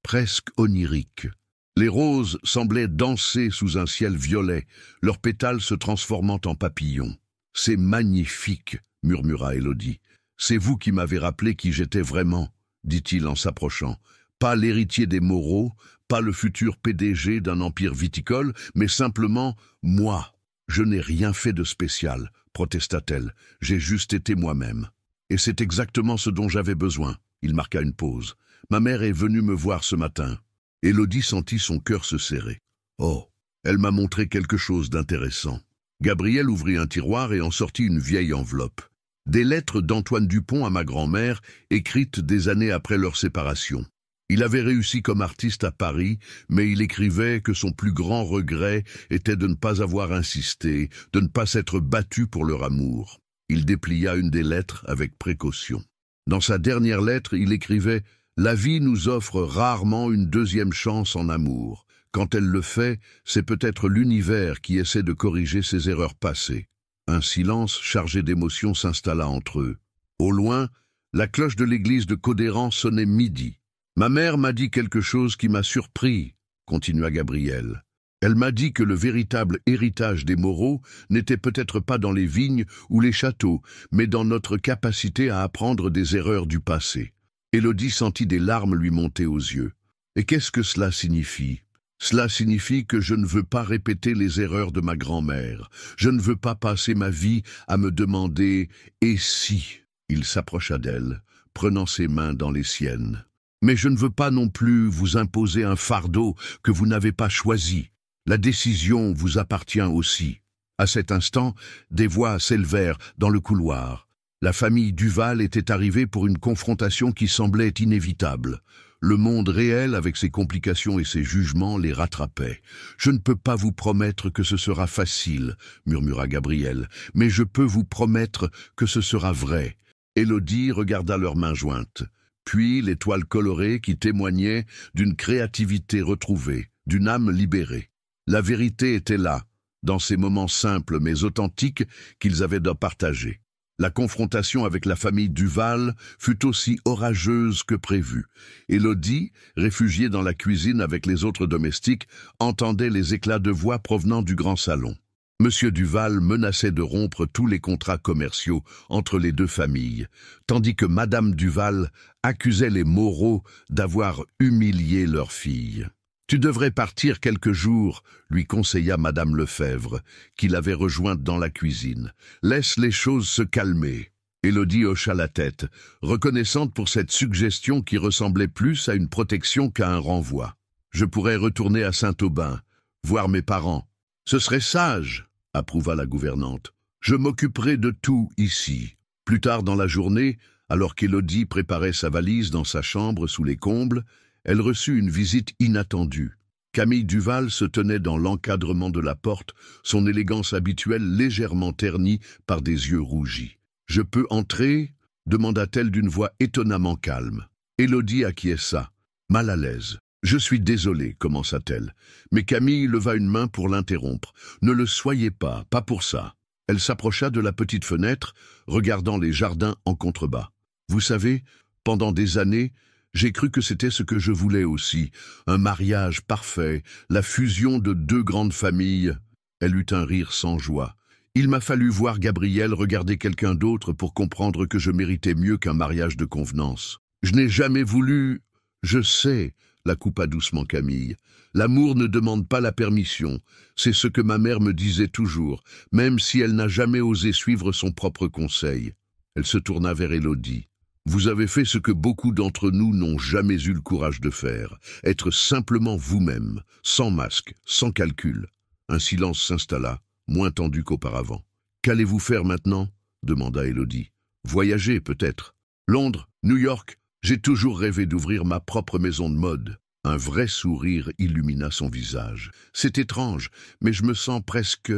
presque onirique. Les roses semblaient danser sous un ciel violet, leurs pétales se transformant en papillons. « C'est magnifique !» murmura Élodie. « C'est vous qui m'avez rappelé qui j'étais vraiment, » dit-il en s'approchant. « Pas l'héritier des Moreau, pas le futur PDG d'un empire viticole, mais simplement moi. Je n'ai rien fait de spécial, protesta-t-elle. J'ai juste été moi-même. Et c'est exactement ce dont j'avais besoin. » Il marqua une pause. « Ma mère est venue me voir ce matin. » Élodie sentit son cœur se serrer. « Oh, elle m'a montré quelque chose d'intéressant. » Gabriel ouvrit un tiroir et en sortit une vieille enveloppe. Des lettres d'Antoine Dupont à ma grand-mère, écrites des années après leur séparation. Il avait réussi comme artiste à Paris, mais il écrivait que son plus grand regret était de ne pas avoir insisté, de ne pas s'être battu pour leur amour. Il déplia une des lettres avec précaution. Dans sa dernière lettre, il écrivait « La vie nous offre rarement une deuxième chance en amour. Quand elle le fait, c'est peut-être l'univers qui essaie de corriger ses erreurs passées. » Un silence chargé d'émotions s'installa entre eux. Au loin, la cloche de l'église de Codéran sonnait midi. « Ma mère m'a dit quelque chose qui m'a surpris, » continua Gabriel. « Elle m'a dit que le véritable héritage des Moreau n'était peut-être pas dans les vignes ou les châteaux, mais dans notre capacité à apprendre des erreurs du passé. » Élodie sentit des larmes lui monter aux yeux. « Et qu'est-ce que cela signifie ? » « Cela signifie que je ne veux pas répéter les erreurs de ma grand-mère. Je ne veux pas passer ma vie à me demander « et si ?» Il s'approcha d'elle, prenant ses mains dans les siennes. « Mais je ne veux pas non plus vous imposer un fardeau que vous n'avez pas choisi. La décision vous appartient aussi. » À cet instant, des voix s'élevèrent dans le couloir. La famille Duval était arrivée pour une confrontation qui semblait inévitable. Le monde réel, avec ses complications et ses jugements, les rattrapait. « Je ne peux pas vous promettre que ce sera facile, » murmura Gabriel, « mais je peux vous promettre que ce sera vrai. » Élodie regarda leurs mains jointes, puis les toiles colorées qui témoignaient d'une créativité retrouvée, d'une âme libérée. La vérité était là, dans ces moments simples mais authentiques qu'ils avaient à partager. La confrontation avec la famille Duval fut aussi orageuse que prévu. Élodie, réfugiée dans la cuisine avec les autres domestiques, entendait les éclats de voix provenant du grand salon. Monsieur Duval menaçait de rompre tous les contrats commerciaux entre les deux familles, tandis que Madame Duval accusait les Moreau d'avoir humilié leur fille. « Tu devrais partir quelques jours, » lui conseilla Madame Lefebvre, qui l'avait rejointe dans la cuisine. « Laisse les choses se calmer. » Élodie hocha la tête, reconnaissante pour cette suggestion qui ressemblait plus à une protection qu'à un renvoi. « Je pourrais retourner à Saint-Aubin, voir mes parents. »« Ce serait sage, » approuva la gouvernante. « Je m'occuperai de tout ici. » Plus tard dans la journée, alors qu'Élodie préparait sa valise dans sa chambre sous les combles, elle reçut une visite inattendue. Camille Duval se tenait dans l'encadrement de la porte, son élégance habituelle légèrement ternie par des yeux rougis. « Je peux entrer ?» demanda-t-elle d'une voix étonnamment calme. Élodie acquiesça, mal à l'aise. « Je suis désolée, commença-t-elle. Mais Camille leva une main pour l'interrompre. « Ne le soyez pas, pas pour ça. » Elle s'approcha de la petite fenêtre, regardant les jardins en contrebas. « Vous savez, pendant des années, j'ai cru que c'était ce que je voulais aussi, un mariage parfait, la fusion de deux grandes familles. » Elle eut un rire sans joie. « Il m'a fallu voir Gabriel regarder quelqu'un d'autre pour comprendre que je méritais mieux qu'un mariage de convenance. Je n'ai jamais voulu... » « Je sais, » la coupa doucement Camille. « L'amour ne demande pas la permission. C'est ce que ma mère me disait toujours, même si elle n'a jamais osé suivre son propre conseil. » Elle se tourna vers Élodie. « Vous avez fait ce que beaucoup d'entre nous n'ont jamais eu le courage de faire, être simplement vous-même, sans masque, sans calcul. » Un silence s'installa, moins tendu qu'auparavant. « Qu'allez-vous faire maintenant ?» demanda Élodie. « Voyager, peut-être. Londres, New York. J'ai toujours rêvé d'ouvrir ma propre maison de mode. » Un vrai sourire illumina son visage. « C'est étrange, mais je me sens presque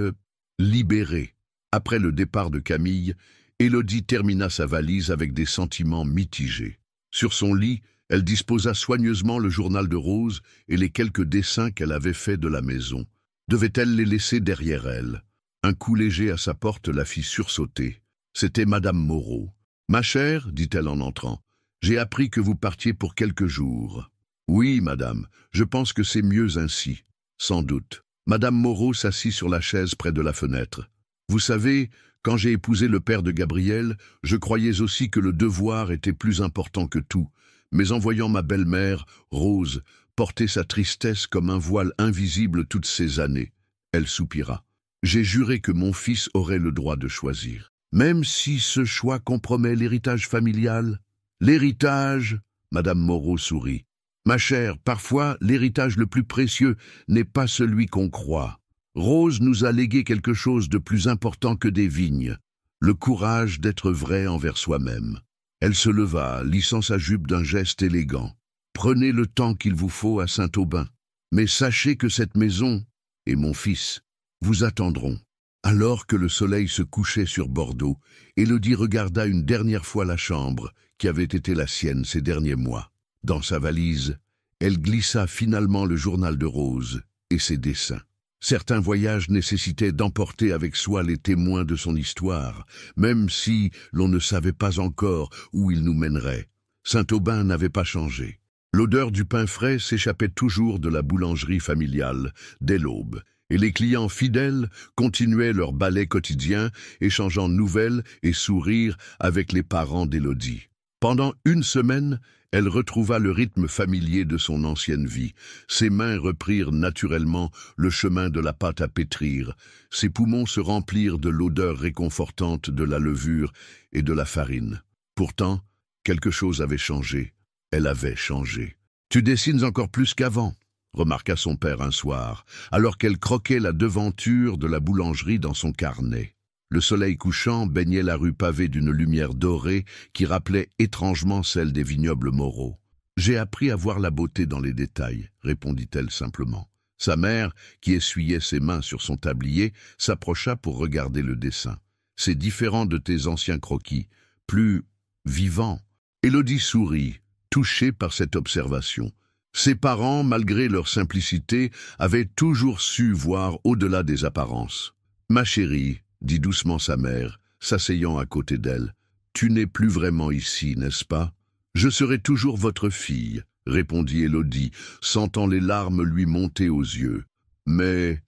libéré. » Après le départ de Camille, Élodie termina sa valise avec des sentiments mitigés. Sur son lit, elle disposa soigneusement le journal de Rose et les quelques dessins qu'elle avait faits de la maison. Devait-elle les laisser derrière elle? Un coup léger à sa porte la fit sursauter. C'était Madame Moreau. « Ma chère, dit-elle en entrant, j'ai appris que vous partiez pour quelques jours. »« Oui, madame, je pense que c'est mieux ainsi. »« Sans doute. » Madame Moreau s'assit sur la chaise près de la fenêtre. « Vous savez, quand j'ai épousé le père de Gabriel, je croyais aussi que le devoir était plus important que tout. Mais en voyant ma belle-mère, Rose, porter sa tristesse comme un voile invisible toutes ces années, elle soupira. J'ai juré que mon fils aurait le droit de choisir. Même si ce choix compromet l'héritage familial. L'héritage, Madame Moreau sourit. Ma chère, parfois, l'héritage le plus précieux n'est pas celui qu'on croit. Rose nous a légué quelque chose de plus important que des vignes, le courage d'être vrai envers soi-même. Elle se leva, lissant sa jupe d'un geste élégant. Prenez le temps qu'il vous faut à Saint-Aubin, mais sachez que cette maison et mon fils vous attendront. Alors que le soleil se couchait sur Bordeaux, Élodie regarda une dernière fois la chambre qui avait été la sienne ces derniers mois. Dans sa valise, elle glissa finalement le journal de Rose et ses dessins. Certains voyages nécessitaient d'emporter avec soi les témoins de son histoire, même si l'on ne savait pas encore où il nous mènerait. Saint-Aubin n'avait pas changé. L'odeur du pain frais s'échappait toujours de la boulangerie familiale dès l'aube, et les clients fidèles continuaient leur balai quotidien, échangeant nouvelles et sourires avec les parents d'Élodie. Pendant une semaine, elle retrouva le rythme familier de son ancienne vie. Ses mains reprirent naturellement le chemin de la pâte à pétrir. Ses poumons se remplirent de l'odeur réconfortante de la levure et de la farine. Pourtant, quelque chose avait changé. Elle avait changé. « Tu dessines encore plus qu'avant », remarqua son père un soir, alors qu'elle croquait la devanture de la boulangerie dans son carnet. Le soleil couchant baignait la rue pavée d'une lumière dorée qui rappelait étrangement celle des vignobles Moreau. « J'ai appris à voir la beauté dans les détails », répondit-elle simplement. Sa mère, qui essuyait ses mains sur son tablier, s'approcha pour regarder le dessin. « C'est différent de tes anciens croquis, plus vivant. » Élodie sourit, touchée par cette observation. Ses parents, malgré leur simplicité, avaient toujours su voir au-delà des apparences. « Ma chérie, » dit doucement sa mère, s'asseyant à côté d'elle, « tu n'es plus vraiment ici, n'est-ce pas ?»« Je serai toujours votre fille, » répondit Élodie, sentant les larmes lui monter aux yeux. « Mais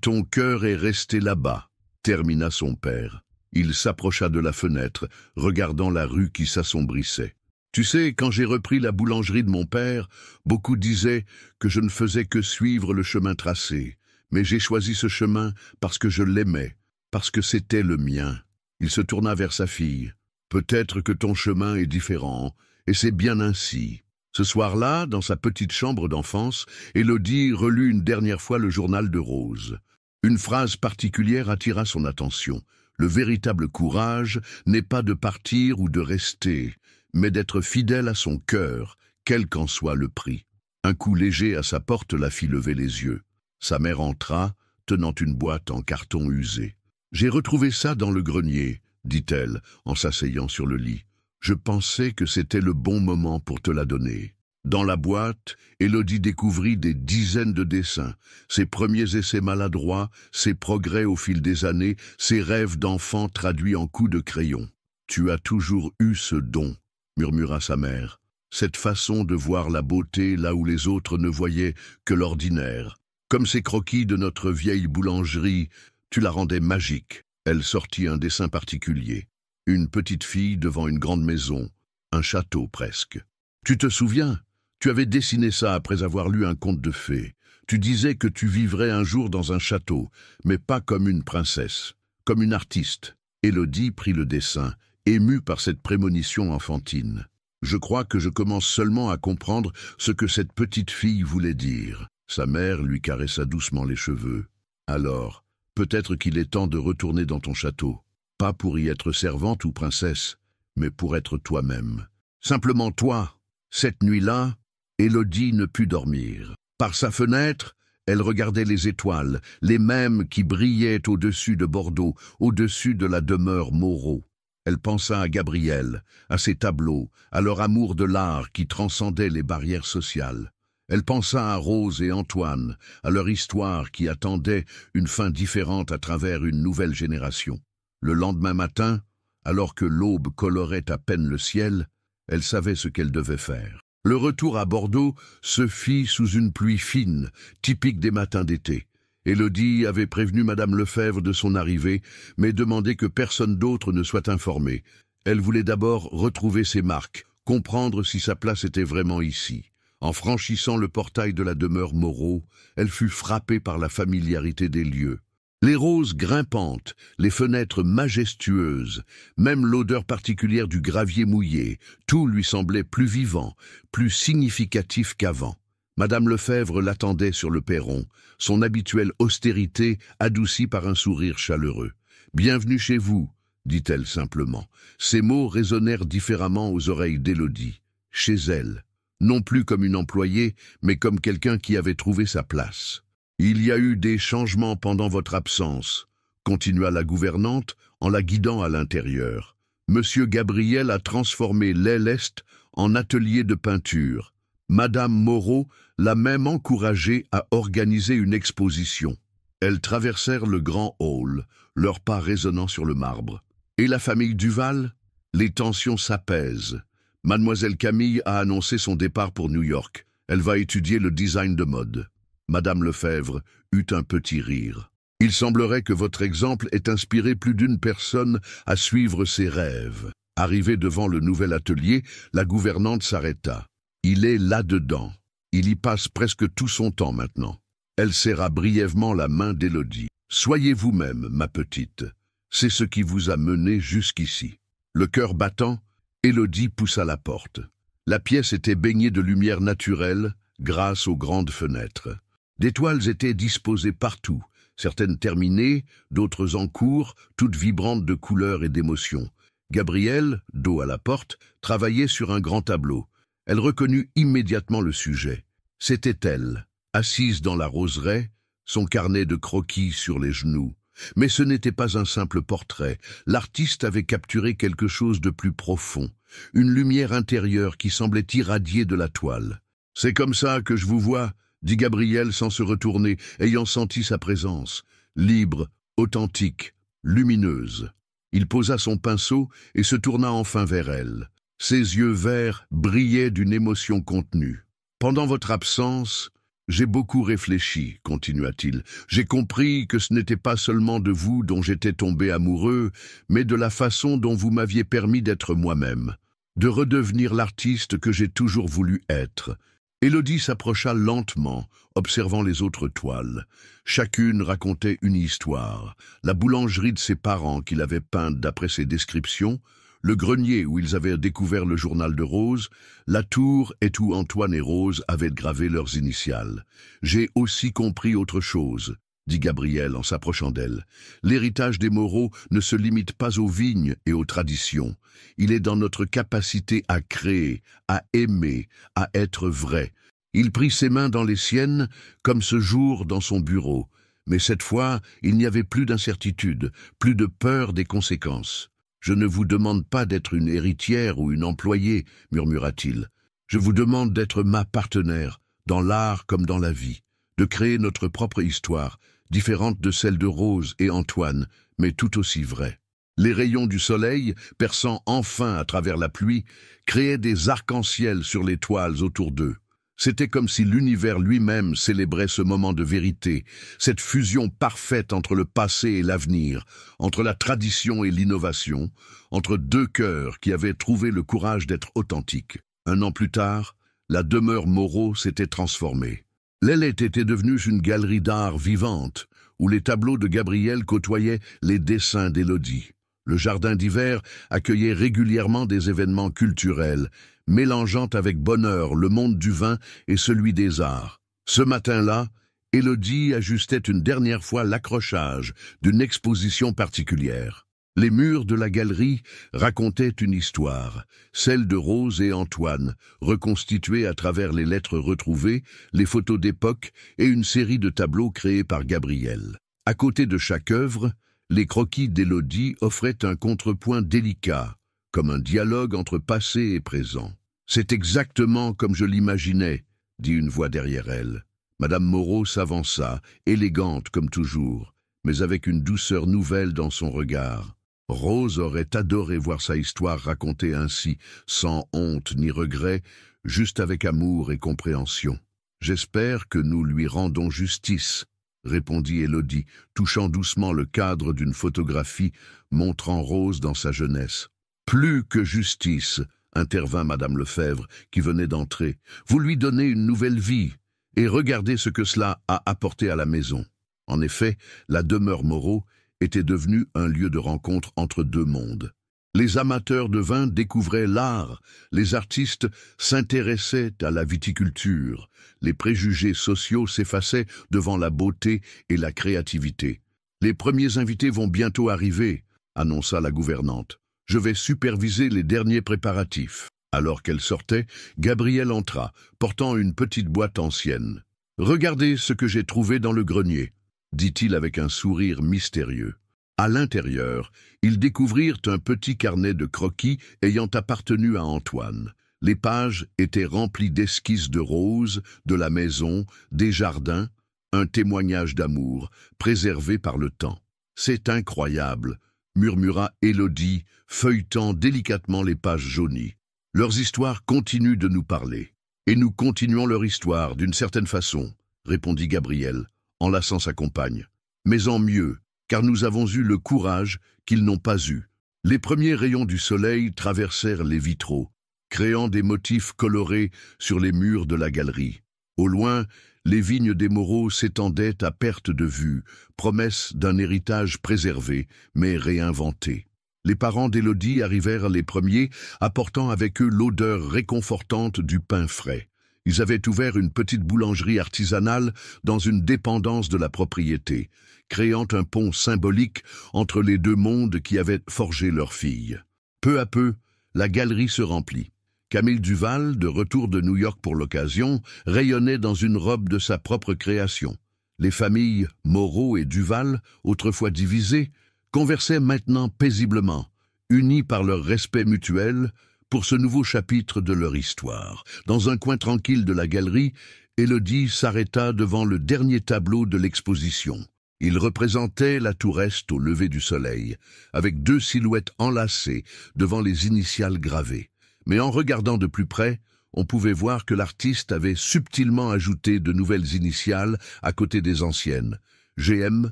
ton cœur est resté là-bas, » termina son père. Il s'approcha de la fenêtre, regardant la rue qui s'assombrissait. « Tu sais, quand j'ai repris la boulangerie de mon père, beaucoup disaient que je ne faisais que suivre le chemin tracé. Mais j'ai choisi ce chemin parce que je l'aimais, parce que c'était le mien. » Il se tourna vers sa fille. « Peut-être que ton chemin est différent, et c'est bien ainsi. » Ce soir-là, dans sa petite chambre d'enfance, Élodie relut une dernière fois le journal de Rose. Une phrase particulière attira son attention. « Le véritable courage n'est pas de partir ou de rester, mais d'être fidèle à son cœur, quel qu'en soit le prix. » Un coup léger à sa porte la fit lever les yeux. Sa mère entra, tenant une boîte en carton usé. « J'ai retrouvé ça dans le grenier, » dit-elle, en s'asseyant sur le lit. « Je pensais que c'était le bon moment pour te la donner. » Dans la boîte, Élodie découvrit des dizaines de dessins, ses premiers essais maladroits, ses progrès au fil des années, ses rêves d'enfant traduits en coups de crayon. « Tu as toujours eu ce don, » murmura sa mère. « Cette façon de voir la beauté là où les autres ne voyaient que l'ordinaire. Comme ces croquis de notre vieille boulangerie, tu la rendais magique. » Elle sortit un dessin particulier. Une petite fille devant une grande maison, un château presque. « Tu te souviens ? Tu avais dessiné ça après avoir lu un conte de fées. Tu disais que tu vivrais un jour dans un château, mais pas comme une princesse, comme une artiste. » Élodie prit le dessin, émue par cette prémonition enfantine. « Je crois que je commence seulement à comprendre ce que cette petite fille voulait dire. » Sa mère lui caressa doucement les cheveux. « Alors, peut-être qu'il est temps de retourner dans ton château. Pas pour y être servante ou princesse, mais pour être toi-même. Simplement toi. » Cette nuit-là, Élodie ne put dormir. Par sa fenêtre, elle regardait les étoiles, les mêmes qui brillaient au-dessus de Bordeaux, au-dessus de la demeure Moreau. Elle pensa à Gabriel, à ses tableaux, à leur amour de l'art qui transcendait les barrières sociales. Elle pensa à Rose et Antoine, à leur histoire qui attendait une fin différente à travers une nouvelle génération. Le lendemain matin, alors que l'aube colorait à peine le ciel, elle savait ce qu'elle devait faire. Le retour à Bordeaux se fit sous une pluie fine, typique des matins d'été. Élodie avait prévenu Madame Lefebvre de son arrivée, mais demandé que personne d'autre ne soit informé. Elle voulait d'abord retrouver ses marques, comprendre si sa place était vraiment ici. En franchissant le portail de la demeure Moreau, elle fut frappée par la familiarité des lieux. Les roses grimpantes, les fenêtres majestueuses, même l'odeur particulière du gravier mouillé, tout lui semblait plus vivant, plus significatif qu'avant. Madame Lefebvre l'attendait sur le perron, son habituelle austérité adoucie par un sourire chaleureux. « Bienvenue chez vous », dit-elle simplement. Ces mots résonnèrent différemment aux oreilles d'Élodie. Chez elle, non plus comme une employée, mais comme quelqu'un qui avait trouvé sa place. « Il y a eu des changements pendant votre absence », continua la gouvernante en la guidant à l'intérieur. « Monsieur Gabriel a transformé l'aile est en atelier de peinture. Madame Moreau l'a même encouragé à organiser une exposition. » Elles traversèrent le grand hall, leurs pas résonnant sur le marbre. « Et la famille Duval ?» Les tensions s'apaisent. Mademoiselle Camille a annoncé son départ pour New York. Elle va étudier le design de mode. Madame Lefebvre eut un petit rire. « Il semblerait que votre exemple ait inspiré plus d'une personne à suivre ses rêves. » Arrivée devant le nouvel atelier, la gouvernante s'arrêta. « Il est là-dedans. Il y passe presque tout son temps maintenant. » Elle serra brièvement la main d'Élodie. « Soyez vous-même, ma petite. C'est ce qui vous a mené jusqu'ici. » Le cœur battant, Élodie poussa la porte. La pièce était baignée de lumière naturelle grâce aux grandes fenêtres. Des toiles étaient disposées partout, certaines terminées, d'autres en cours, toutes vibrantes de couleurs et d'émotions. Gabrielle, dos à la porte, travaillait sur un grand tableau. Elle reconnut immédiatement le sujet. C'était elle, assise dans la roseraie, son carnet de croquis sur les genoux. Mais ce n'était pas un simple portrait. L'artiste avait capturé quelque chose de plus profond, une lumière intérieure qui semblait irradier de la toile. « C'est comme ça que je vous vois », dit Gabrielle sans se retourner, ayant senti sa présence, libre, authentique, lumineuse. Il posa son pinceau et se tourna enfin vers elle. Ses yeux verts brillaient d'une émotion contenue. « Pendant votre absence, j'ai beaucoup réfléchi, continua-t-il. J'ai compris que ce n'était pas seulement de vous dont j'étais tombé amoureux, mais de la façon dont vous m'aviez permis d'être moi-même, de redevenir l'artiste que j'ai toujours voulu être. » Élodie s'approcha lentement, observant les autres toiles. Chacune racontait une histoire. La boulangerie de ses parents qu'il avait peinte d'après ses descriptions, le grenier où ils avaient découvert le journal de Rose, la tour et où Antoine et Rose avaient gravé leurs initiales. « J'ai aussi compris autre chose », dit Gabriel en s'approchant d'elle. « L'héritage des Moreau ne se limite pas aux vignes et aux traditions. Il est dans notre capacité à créer, à aimer, à être vrai. » Il prit ses mains dans les siennes, comme ce jour dans son bureau. Mais cette fois, il n'y avait plus d'incertitude, plus de peur des conséquences. « Je ne vous demande pas d'être une héritière ou une employée, » murmura-t-il. « Je vous demande d'être ma partenaire, dans l'art comme dans la vie, de créer notre propre histoire, différente de celle de Rose et Antoine, mais tout aussi vraie. » Les rayons du soleil, perçant enfin à travers la pluie, créaient des arcs-en-ciel sur les toiles autour d'eux. C'était comme si l'univers lui-même célébrait ce moment de vérité, cette fusion parfaite entre le passé et l'avenir, entre la tradition et l'innovation, entre deux cœurs qui avaient trouvé le courage d'être authentiques. Un an plus tard, la demeure Moreau s'était transformée. L'aile était devenue une galerie d'art vivante, où les tableaux de Gabriel côtoyaient les dessins d'Élodie. Le jardin d'hiver accueillait régulièrement des événements culturels, mélangeant avec bonheur le monde du vin et celui des arts. Ce matin-là, Élodie ajustait une dernière fois l'accrochage d'une exposition particulière. Les murs de la galerie racontaient une histoire, celle de Rose et Antoine, reconstituée à travers les lettres retrouvées, les photos d'époque et une série de tableaux créés par Gabriel. À côté de chaque œuvre, les croquis d'Élodie offraient un contrepoint délicat, comme un dialogue entre passé et présent. « C'est exactement comme je l'imaginais », dit une voix derrière elle. Madame Moreau s'avança, élégante comme toujours, mais avec une douceur nouvelle dans son regard. Rose aurait adoré voir sa histoire racontée ainsi, sans honte ni regret, juste avec amour et compréhension. « J'espère que nous lui rendons justice », répondit Élodie, touchant doucement le cadre d'une photographie montrant Rose dans sa jeunesse. « Plus que justice », intervint Madame Lefebvre, qui venait d'entrer. « Vous lui donnez une nouvelle vie, et regardez ce que cela a apporté à la maison. » En effet, la demeure Moreau était devenue un lieu de rencontre entre deux mondes. Les amateurs de vin découvraient l'art, les artistes s'intéressaient à la viticulture, les préjugés sociaux s'effaçaient devant la beauté et la créativité. « Les premiers invités vont bientôt arriver », annonça la gouvernante. « Je vais superviser les derniers préparatifs. » Alors qu'elle sortait, Gabriel entra, portant une petite boîte ancienne. « Regardez ce que j'ai trouvé dans le grenier », dit-il avec un sourire mystérieux. À l'intérieur, ils découvrirent un petit carnet de croquis ayant appartenu à Antoine. Les pages étaient remplies d'esquisses de Rose, de la maison, des jardins, un témoignage d'amour, préservé par le temps. « C'est incroyable », murmura Élodie, feuilletant délicatement les pages jaunies. « Leurs histoires continuent de nous parler. Et nous continuons leur histoire, d'une certaine façon, » répondit Gabriel, enlaçant sa compagne. « Mais en mieux, car nous avons eu le courage qu'ils n'ont pas eu. » Les premiers rayons du soleil traversèrent les vitraux, créant des motifs colorés sur les murs de la galerie. Au loin, les vignes des Moreau s'étendaient à perte de vue, promesse d'un héritage préservé, mais réinventé. Les parents d'Élodie arrivèrent les premiers, apportant avec eux l'odeur réconfortante du pain frais. Ils avaient ouvert une petite boulangerie artisanale dans une dépendance de la propriété, créant un pont symbolique entre les deux mondes qui avaient forgé leur fille. Peu à peu, la galerie se remplit. Camille Duval, de retour de New York pour l'occasion, rayonnait dans une robe de sa propre création. Les familles Moreau et Duval, autrefois divisées, conversaient maintenant paisiblement, unis par leur respect mutuel, pour ce nouveau chapitre de leur histoire. Dans un coin tranquille de la galerie, Élodie s'arrêta devant le dernier tableau de l'exposition. Il représentait la tour Est au lever du soleil, avec deux silhouettes enlacées devant les initiales gravées. Mais en regardant de plus près, on pouvait voir que l'artiste avait subtilement ajouté de nouvelles initiales à côté des anciennes, GM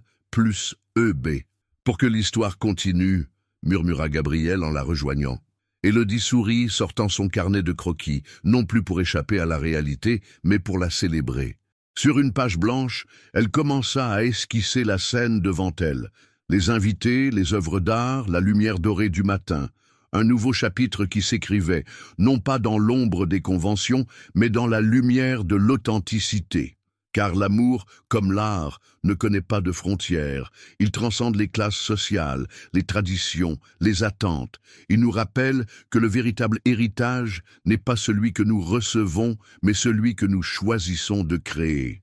plus EB. « Pour que l'histoire continue », murmura Gabriel en la rejoignant. Élodie sourit, sortant son carnet de croquis, non plus pour échapper à la réalité, mais pour la célébrer. Sur une page blanche, elle commença à esquisser la scène devant elle. Les invités, les œuvres d'art, la lumière dorée du matin. Un nouveau chapitre qui s'écrivait, non pas dans l'ombre des conventions, mais dans la lumière de l'authenticité. Car l'amour, comme l'art, ne connaît pas de frontières. Il transcende les classes sociales, les traditions, les attentes. Il nous rappelle que le véritable héritage n'est pas celui que nous recevons, mais celui que nous choisissons de créer.